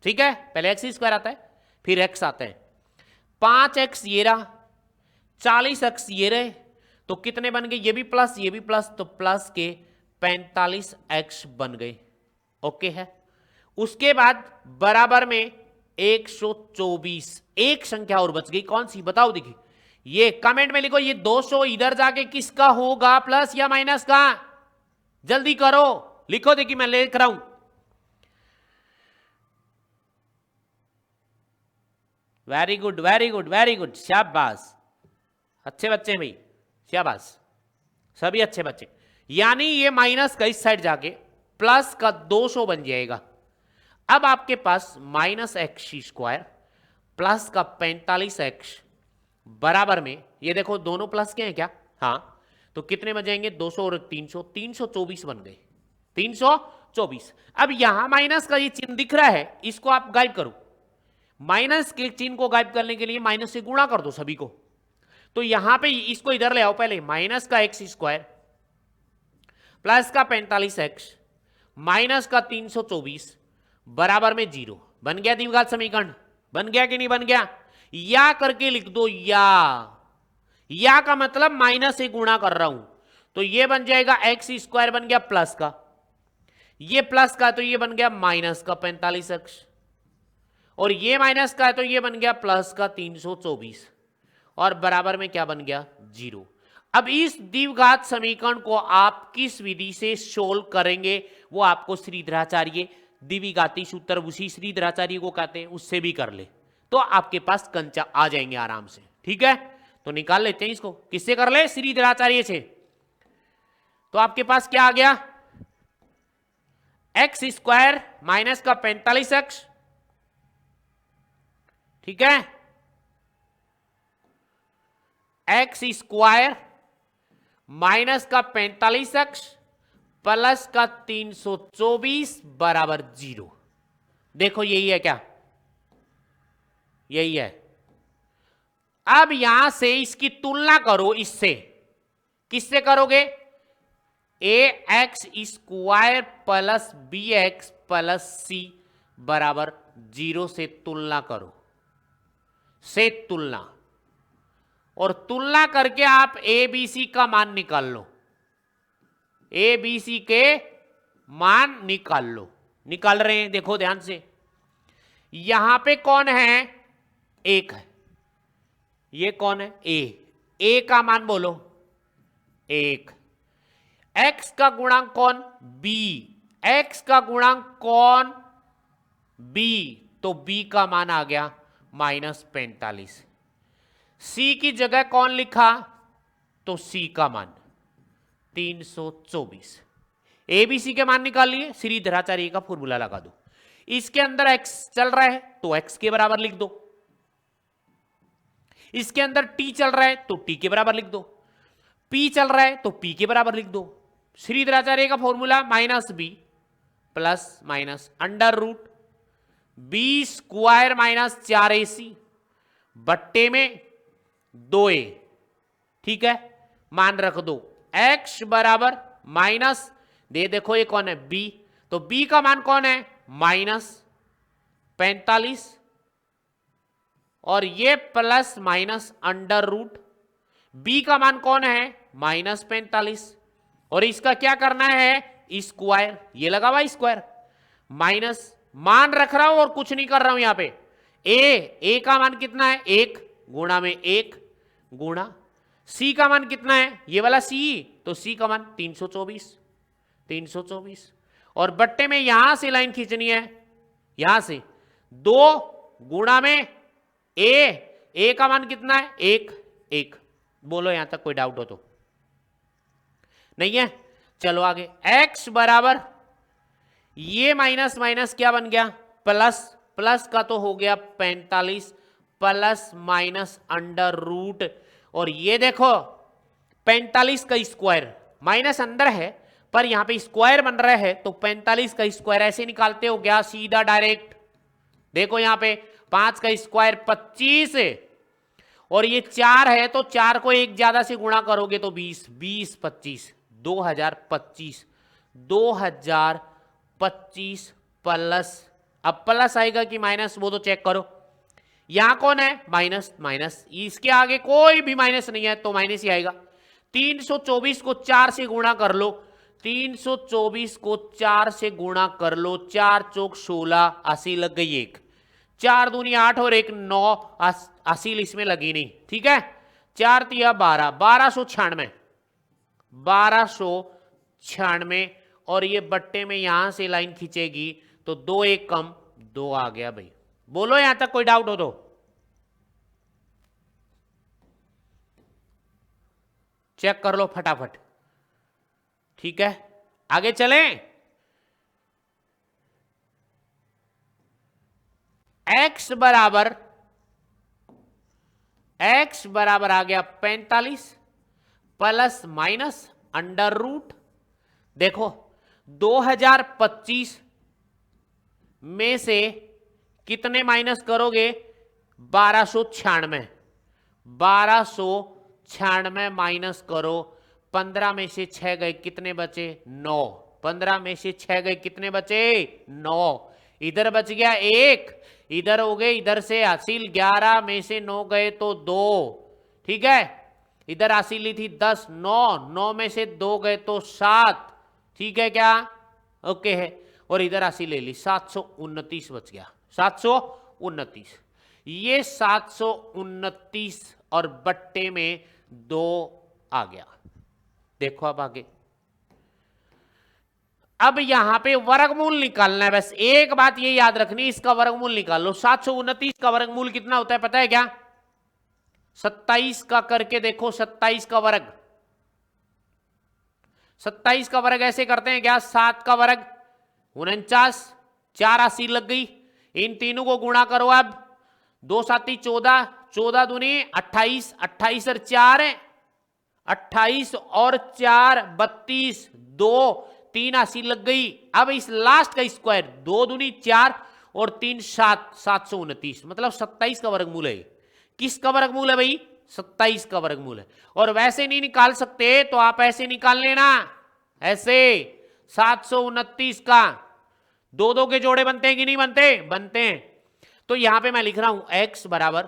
A: ठीक है, पहले एक्स स्क्वायर आता है फिर एक्स आता है, 5x ये रहा, 40x ये रहे, तो कितने बन गए? ये भी प्लस ये भी प्लस, तो प्लस के 45x बन गए। ओके है, उसके बाद बराबर में 124, एक संख्या और बच गई, कौन सी बताओ? देखिए, ये कमेंट में लिखो, ये 200 इधर जाके किसका होगा, प्लस या माइनस का? जल्दी करो, लिखो, देखिए मैं लिख रहा हूं। Very good very good very good, शाबाश, अच्छे बच्चे भाई, शाबाश, सभी अच्छे बच्चे। यानी ये माइनस का इस साइड जाके प्लस का 200 बन जाएगा। अब आपके पास माइनस एक्स स्क्वायर प्लस का 45x बराबर में, ये देखो दोनों प्लस के हैं क्या? हाँ, तो कितने बचेंगे? 200 और 300, 324 बन गए, 324। अब यहां माइनस का ये चिन्ह दिख रहा है, इसको आप गायब करो। माइनस के चिन्ह को गायब करने के लिए माइनस से गुणा कर दो सभी को, तो यहां पे इसको इधर ले आओ, पहले माइनस का एक्स स्क्वायर प्लस का 45x माइनस का 324 बराबर में 0। बन गया द्विघात समीकरण? बन गया कि नहीं बन गया? या करके लिख दो, या का मतलब माइनस से गुणा कर रहा हूं, तो ये बन जाएगा एक्स स्क्वायर बन गया प्लस का, ये प्लस का तो ये बन गया माइनस का 45x, और ये माइनस का है तो ये बन गया प्लस का 324, और बराबर में क्या बन गया 0। अब इस द्विघात समीकरण को आप किस विधि से सोल्व करेंगे वो आपको श्रीधराचार्य द्विघाती सूत्र, उसी श्रीधराचार्य को कहते हैं, उससे भी कर ले तो आपके पास कंचा आ जाएंगे आराम से। ठीक है, तो निकाल लेते हैं इसको। किससे कर ले? श्रीधराचार्य से। तो आपके पास क्या आ गया? एक्स स्क्वायर माइनस का 45x, ठीक है, एक्स स्क्वायर माइनस का 45x प्लस का 324 बराबर 0। देखो यही है क्या? यही है। अब यहां से इसकी तुलना करो इससे। किससे करोगे? A X square plus B X plus C बराबर 0 से तुलना करो, से तुलना, और तुलना करके आप ए बी सी का मान निकाल लो। ए बी सी के मान निकाल लो। निकाल रहे हैं, देखो ध्यान से। यहां पे कौन है? एक है। ये कौन है? ए का मान बोलो 1। एक्स का गुणांक कौन? बी। एक्स का गुणांक कौन? बी। तो बी का मान आ गया -45। सी की जगह कौन लिखा? तो सी का मान 324। एबीसी के मान निकाल लिए, श्रीधराचार्य का फॉर्मूला लगा दो। इसके अंदर एक्स चल रहा है तो एक्स के बराबर लिख दो, इसके अंदर टी चल रहा है तो टी के बराबर लिख दो, पी चल रहा है तो पी के बराबर लिख दो। श्रीधराचार्य का formula -b plus minus under root B square minus 4ac बट्टे में 2a। ठीक है, मान रख दो। x बराबर माइनस दे, देखो ये कौन है? b। तो b का मान कौन है? -45, और ये plus minus under root b का मान कौन है? -45, और इसका क्या करना है? स्क्वायर। ये लगा हुआ स्क्वायर, माइनस मान रख रहा हूं और कुछ नहीं कर रहा हूं यहां पे। ए का मान कितना है? 1 गुणा में 1 गुणा सी का मान कितना है? ये वाला सी, तो सी का मान 324, और बट्टे में यहां से लाइन खींचनी है, यहां से 2 गुणा में ए का मान कितना है? 1। बोलो यहां तक कोई डाउट हो तो? नहीं है, चलो आगे। x बराबर ये माइनस माइनस क्या बन गया? प्लस। प्लस का तो हो गया 45 प्लस माइनस अंडर रूट, और ये देखो 45 का स्क्वायर, माइनस अंदर है पर यहां पे स्क्वायर बन रहा है, तो 45 का स्क्वायर ऐसे निकालते हो गया सीधा डायरेक्ट। देखो यहां पे 5 का स्क्वायर 25 है, और ये 4 है तो 4 को एक ज्यादा से गुणा करोगे तो 20, 20 25 2025 प्लस, अब प्लस आएगा कि माइनस वो तो चेक करो। यहां कौन है? माइनस। माइनस, इसके आगे कोई भी माइनस नहीं है तो माइनस ही आएगा। 324 को 4 से गुणा कर लो, 324 को 4 से गुणा कर लो, 4 चौक 16, 80 लग गई 1, 4 दूनी 8 और 1 9, 80 इसमें लगी नहीं। ठीक है, 4 तिया 12, 1296, और ये बट्टे में यहां से लाइन खींचेगी तो 2 1 कम 2 आ गया भाई। बोलो यहां तक कोई डाउट हो तो? चेक कर लो फटाफट। ठीक है, आगे चलें। x बराबर आ गया 45 प्लस माइनस अंडर रूट, देखो 2025 में से कितने माइनस करोगे? 1296 माइनस करो, 15 में से 6 गए, कितने बचे? 9। 15 में से 6 गए, कितने बचे? 9। इधर बच गया 1, इधर हो गए, इधर से हासिल 11 में से 9 गए तो 2, ठीक है। इधर हासिल ली थी 10, 9 में से 2 गए तो 7, ठीक है क्या? ओके है। और इधर हासिल ले ली 729 बच गया, 729। ये 729 और बट्टे में 2 आ गया। देखो अब आगे, अब यहां पे वर्गमूल निकालना है। बस एक बात ये याद रखनी, इसका वर्गमूल निकाल लो। 729 का वर्गमूल कितना होता है पता है क्या? 27 का करके देखो, 27 का वर्ग, 27 का वर्ग ऐसे करते हैं क्या? 7 का वर्ग 49, 4 80 लग गई। इन तीनों को गुणा करो अब, 2 7 14, 14 दूनी 28, 28 और 4 है 28 और 4 32, 2 3 80 लग गई। अब इस लास्ट का स्क्वायर, 2 दूनी 4 और 3 7, 729, मतलब 27 का वर्गमूल है। किसका वर्गमूल है भाई? 27 का वर्गमूल है। और वैसे नहीं निकाल सकते तो आप ऐसे निकाल लेना, ऐसे 729 का 2 के जोड़े बनते हैं कि नहीं बनते? बनते हैं। तो यहां पे मैं लिख रहा हूं x बराबर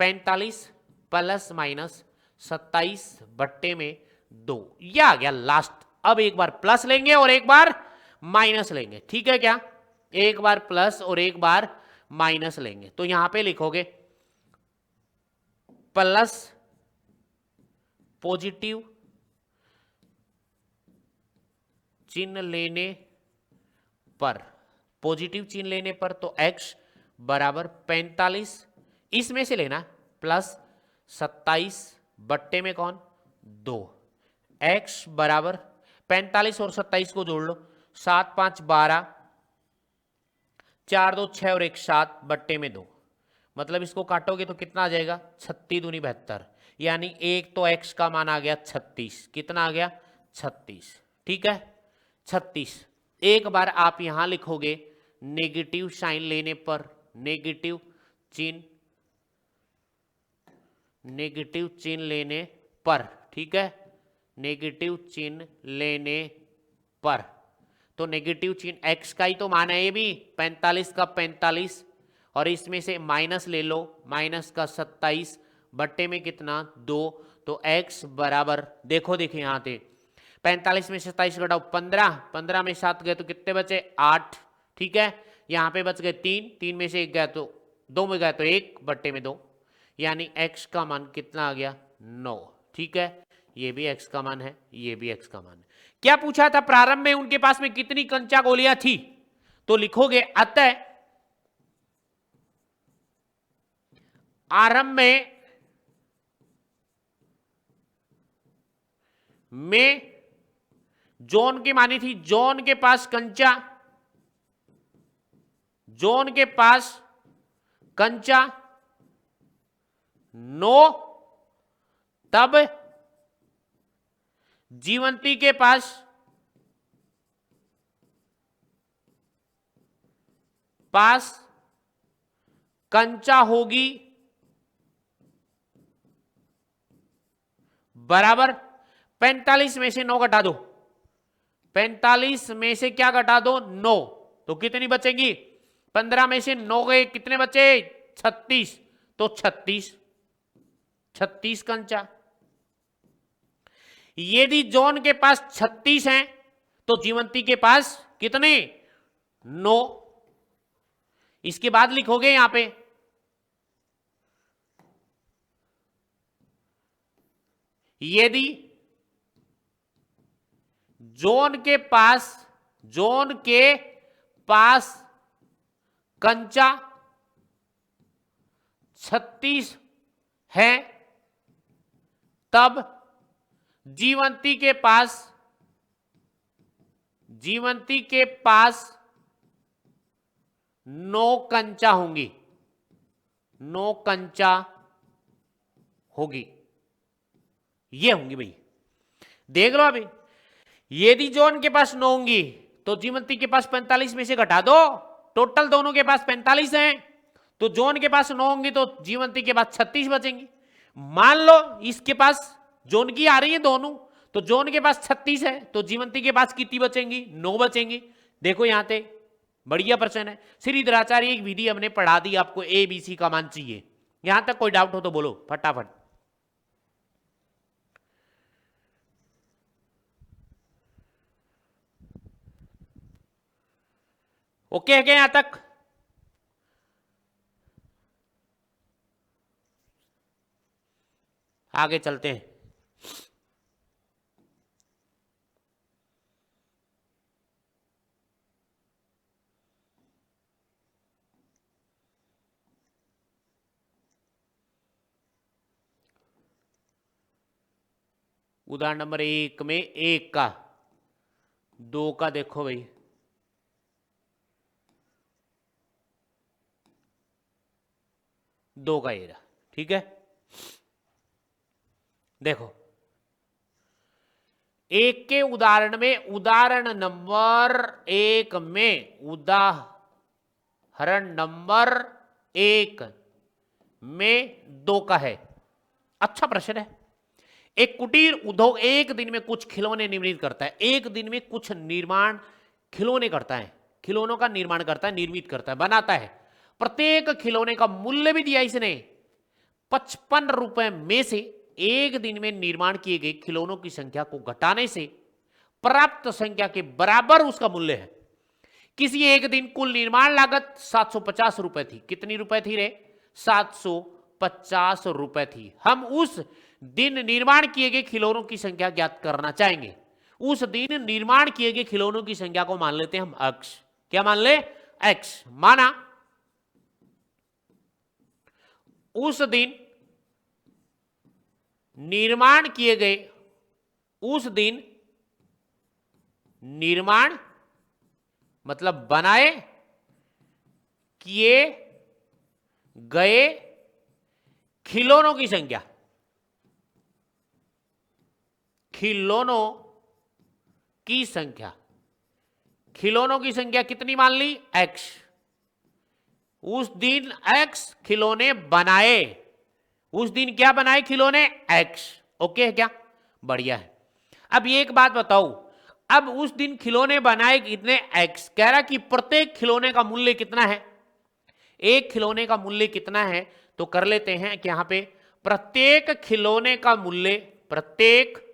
A: 45 प्लस माइनस 27 बट्टे में 2, यह आ गया लास्ट। अब एक बार प्लस लेंगे और एक बार माइनस लेंगे, ठीक है क्या? एक बार प्लस और एक बार माइनस लेंगे। तो यहां पे लिखोगे प्लस पॉजिटिव चिन्ह लेने पर, पॉजिटिव चिन्ह लेने पर, तो x बराबर 45, इसमें से लेना प्लस 27 बट्टे में कौन? 2। x बराबर 45 और 27 को जोड़ लो, 7 5 12, 4 2 6 और 1 7 बट्टे में 2, मतलब इसको काटोगे तो कितना आ जाएगा? 36 दूनी 72, यानी एक तो x का मान आ गया 36। कितना आ गया? 36, ठीक है 36। एक बार आप यहां लिखोगे नेगेटिव साइन लेने पर, नेगेटिव चिन्ह लेने पर, ठीक है, नेगेटिव चिन्ह लेने पर। तो नेगेटिव चिन्ह x का ही तो मान है, ये भी 45 का 45, और इसमें से माइनस ले लो, माइनस का 27 बट्टे में कितना? 2। तो x बराबर, देखो देखिए यहां थे 45 में 27 घटाओ 15, 15 में 7 गए तो कितने बचे? 8, ठीक है। यहां पे बच गए 3, 3 में से 1 गया तो 2 में गया तो 1 बट्टे में 2, यानी x का मान कितना आ गया? 9, ठीक है। ये भी x का मान है, ये भी x का मान है। क्या पूछा था? प्रारंभ में उनके पास में कितनी कंचा गोलियां थी? तो लिखोगे अतः आरंभ में जॉन की मानी थी, जॉन के पास कंचा, जॉन के पास कंचा 9, तब जीवंती के पास कंचा होगी बराबर 45 में से 9 घटा दो, 45 में से क्या घटा दो? 9, तो कितनी बचेगी? 15 में से 9 गए, कितने बचे? 36, तो 36 कंचा। यदि जॉन के पास 36 हैं तो जीवंती के पास कितने? 9। इसके बाद लिखोगे यहां पे यदि जॉन के पास कंचा 36 है, तब जीवंती के पास 9 कंचा होंगी, 9 कंचा होगी, ये होंगी भाई। देख लो अभी, यदि जॉन के पास 9 होंगी तो जीवंती के पास 45 में से घटा दो, टोटल दोनों के पास 45 हैं, तो जॉन के पास 9 होंगी तो जीवंती के पास 36 बचेंगी। मान लो इसके पास जॉन की आ रही है दोनों, तो जॉन के पास 36 है, तो जीवंती के पास कितनी बचेंगी? 9 बचेंगी। देखो यहां पे बढ़िया प्रश्न है। श्री द्राचार्य एक विधि हमने पढ़ा दी आपको, ए बी सी का मान चाहिए। यहां तक कोई डाउट हो तो बोलो फटाफट। ओके है क्या यहां तक? आगे चलते हैं। उदाहरण नंबर 1 में 1 का, 2 का देखो भाई, दो का एरा, ठीक है। देखो एक के उदाहरण में, उदाहरण नंबर 1 में, उदाहरण नंबर 1 में 2 का है। अच्छा प्रश्न है। एक कुटीर उद्योग एक दिन में कुछ खिलौने निर्मित करता है। एक दिन में कुछ निर्माण खिलौने करता है, खिलौनों का निर्माण करता है, निर्मित करता है, बनाता है। प्रत्येक खिलौने का मूल्य भी दिया इसने 55 रुपए में से एक दिन में निर्माण किए गए खिलौनों की संख्या को घटाने से प्राप्त संख्या के बराबर उसका मूल्य है। किसी एक दिन कुल निर्माण लागत 750 रुपए थी। कितनी रुपए थी रे? 750 रुपए थी। हम उस दिन निर्माण किए गए खिलौनों की संख्या ज्ञात करना चाहेंगे। उस दिन निर्माण किए गए खिलौनों की संख्या को मान लेते हैं हम x। क्या मान ले? x। माना उस दिन निर्माण किए गए, उस दिन निर्माण मतलब बनाए किए गए खिलौनों की संख्या, खिलौनों की संख्या, खिलौनों की संख्या कितनी मान ली? x। उस दिन x खिलौने बनाए, उस दिन क्या बनाए? खिलौने x। ओके है क्या? बढ़िया है। अब ये एक बात बताओ, अब उस दिन खिलौने बनाए कितने? x। कह रहा कि प्रत्येक खिलौने का मूल्य कितना है? एक खिलौने का मूल्य कितना है? तो कर लेते हैं कि यहां पे प्रत्येक खिलौने का मूल्य, प्रत्येक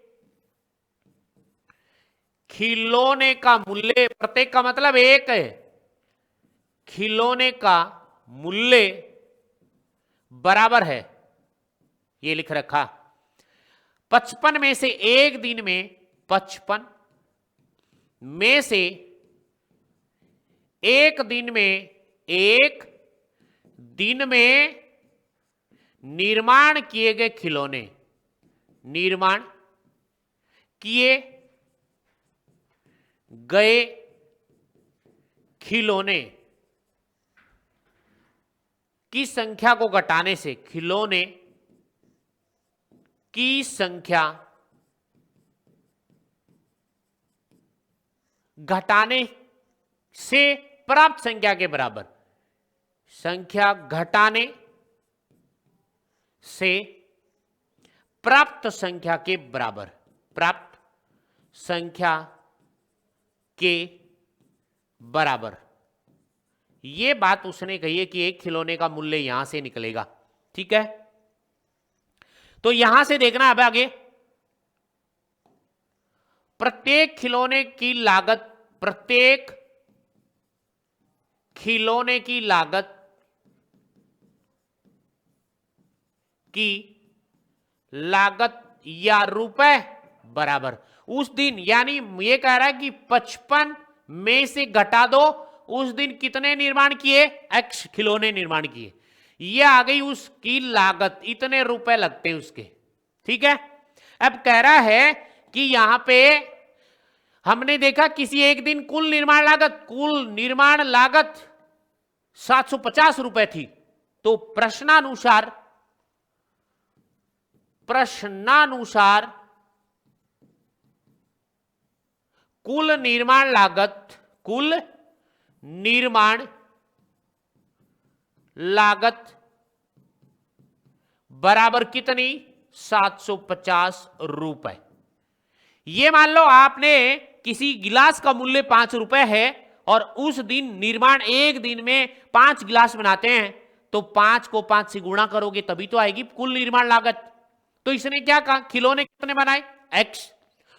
A: खिलौने का मूल्य, प्रत्येक का मतलब एक है, खिलौने का मूल्य बराबर है, ये लिख रखा 55 में से एक दिन में, 55 में से एक दिन में, एक दिन में निर्माण किए गए खिलौने, निर्माण किए गए खिलौने की संख्या को घटाने से, खिलौने की संख्या घटाने से प्राप्त संख्या के बराबर, संख्या घटाने से प्राप्त संख्या के बराबर, प्राप्त संख्या के बराबर। ये बात उसने कही है कि एक खिलौने का मूल्य यहां से निकलेगा। ठीक है, तो यहां से देखना अब आगे, प्रत्येक खिलौने की लागत, प्रत्येक खिलौने की लागत की लागत या रुपए बराबर उस दिन, यानी ये कह रहा है कि 55 में से घटा दो, उस दिन कितने निर्माण किए? x खिलौने निर्माण किए। ये आ गई उसकी लागत, इतने रुपए लगते हैं उसके। ठीक है, अब कह रहा है कि यहां पे हमने देखा किसी एक दिन कुल निर्माण लागत, कुल निर्माण लागत 750 रुपए थी। तो प्रश्नानुसार, प्रश्नानुसार कुल निर्माण लागत, कुल निर्माण लागत बराबर कितनी? 750 रुपए। ये मान लो आपने किसी गिलास का मूल्य 5 रुपए है और उस दिन निर्माण एक दिन में 5 गिलास बनाते हैं, तो 5 को 5 से गुणा करोगे तभी तो आएगी कुल निर्माण लागत। तो इसने क्या कहा, खिलौने कितने बनाए x,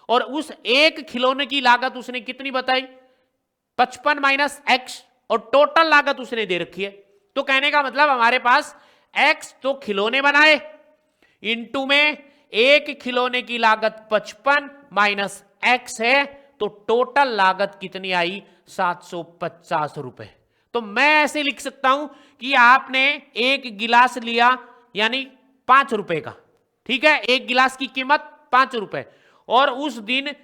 A: और उस एक खिलौने की लागत उसने कितनी बताई 55 माइनस x, और टोटल लागत उसने दे रखी है। तो कहने का मतलब हमारे पास x तो खिलौने बनाए इनटू में एक खिलौने की लागत 55 माइनस x है, तो टोटल लागत कितनी आई 750 रुपए। तो मैं ऐसे लिख सकता हूं कि आपने एक गिलास लिया यानी 5 रुपए का, ठीक है, एक गिलास की कीमत 5 रुपए, और उस दिन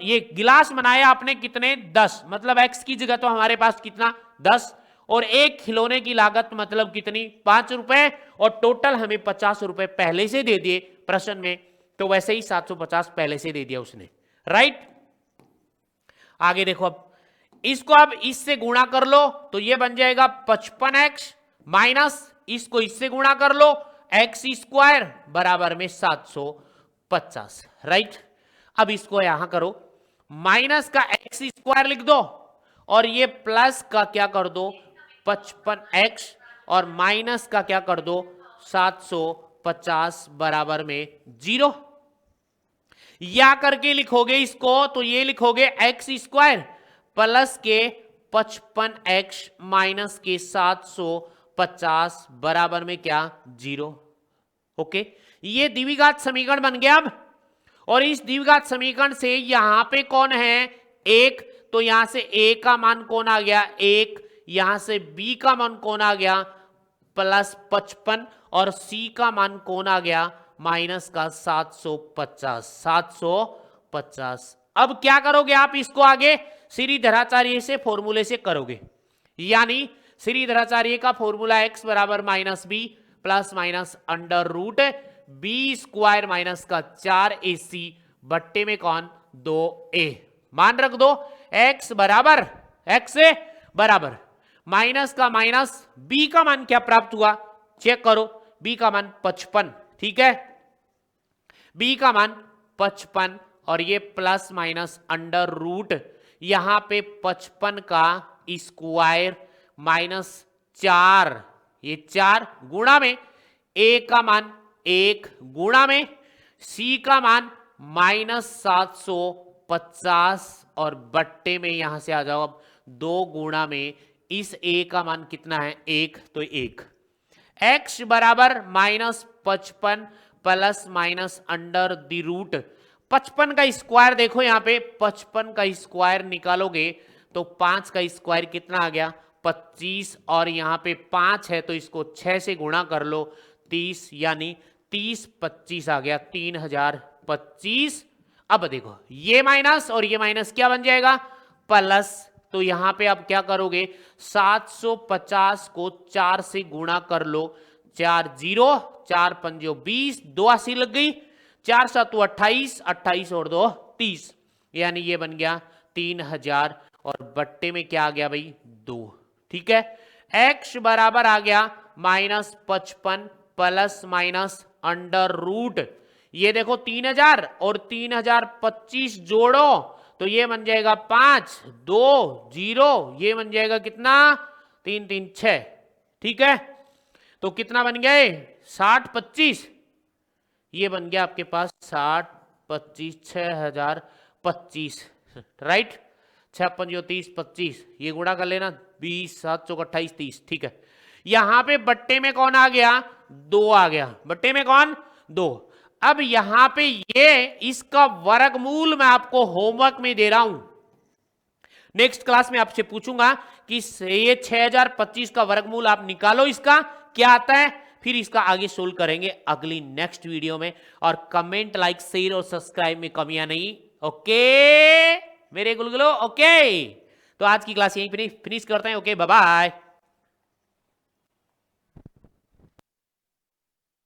A: ये गिलास बनाया आपने कितने 10, मतलब x की जगह तो हमारे पास कितना 10, और एक खिलौने की लागत मतलब कितनी 5 रुपए, और टोटल हमें 50 रुपए पहले से दे दिए प्रश्न में, तो वैसे ही 750 पहले से दे दिया उसने, राइट। आगे देखो, अब इसको अब इससे गुणा कर लो तो ये बन जाएगा 55x माइनस इसको इससे गुणा कर लो x स्क्वायर बराबर में 750, राइट। अब इसको यहां करो, माइनस का x स्क्वायर लिख दो और ये प्लस का क्या कर दो 55x, और माइनस का क्या कर दो 750 बराबर में 0। या करके लिखोगे इसको तो ये लिखोगे x स्क्वायर प्लस के 55x माइनस के 750 बराबर में क्या 0। ओके, ये द्विघात समीकरण बन गया अब। और इस द्विघात समीकरण से यहां पे कौन है 1, तो यहां से a का मान कौन आ गया 1, यहां से b का मान कौन आ गया प्लस 55, और c का मान कौन आ गया माइनस का 750। अब क्या करोगे आप इसको आगे श्रीधराचार्य से फॉर्मूले से करोगे, यानी श्रीधराचार्य का फॉर्मूला x बराबर minus B plus minus under root B square minus का 4ac बट्टे में कौन 2a, मान रख दो x बराबर माइनस का माइनस b का मान क्या प्राप्त हुआ चेक करो, b का मान 55, ठीक है, b का मान 55, और ये प्लस माइनस अंडर रूट यहां पे 55 का स्क्वायर माइनस 4, ये 4 गुणा में a का मान 1 गुणा में c का मान माइनस 750, और बट्टे में यहां से आ जाओ अब 2 गुणा में इस a का मान कितना है 1, तो 1 x बराबर minus 55 plus minus under the root 55 का स्क्वायर, देखो यहां पे 55 का स्क्वायर निकालोगे तो 5 का स्क्वायर कितना आ गया 25, और यहां पे 5 है तो इसको 6 से गुणा कर लो 30, यानी 30 25 आ गया 3025। अब देखो ये माइनस और ये माइनस क्या बन जाएगा प्लस, तो यहां पे अब क्या करोगे 750 को 4 से गुणा कर लो, 4 0 4 5 20, 2 80 लग गई, 4 7 28, 28 और 2 30, यानी ये बन गया 3000, और बट्टे में क्या आ गया भाई 2, ठीक है। x बराबर आ गया minus 55 plus minus under root, ये देखो 3000 और 3025 जोड़ो तो ये बन जाएगा 5 2 0, ये बन जाएगा कितना 3 3 6, ठीक है। तो कितना बन गया 60 25, ये बन गया आपके पास 60 25 6025, राइट, 6 5 30 25, ये गुणा कर लेना 20 7 चौक 28 30, ठीक है। यहां पे बट्टे में कौन आ गया 2 आ गया, बट्टे में कौन 2। अब यहां पे ये इसका वर्गमूल मैं आपको होमवर्क में दे रहा हूं, नेक्स्ट क्लास में आपसे पूछूंगा कि ये 6025 का वर्गमूल आप निकालो, इसका क्या आता है, फिर इसका आगे सोल्व करेंगे अगली नेक्स्ट वीडियो में। और कमेंट लाइक शेयर और सब्सक्राइब में कमियां नहीं, ओके मेरे गुलगुलो, ओके। तो आज की क्लास यहीं फिनिश करते हैं, ओके बाय बाय।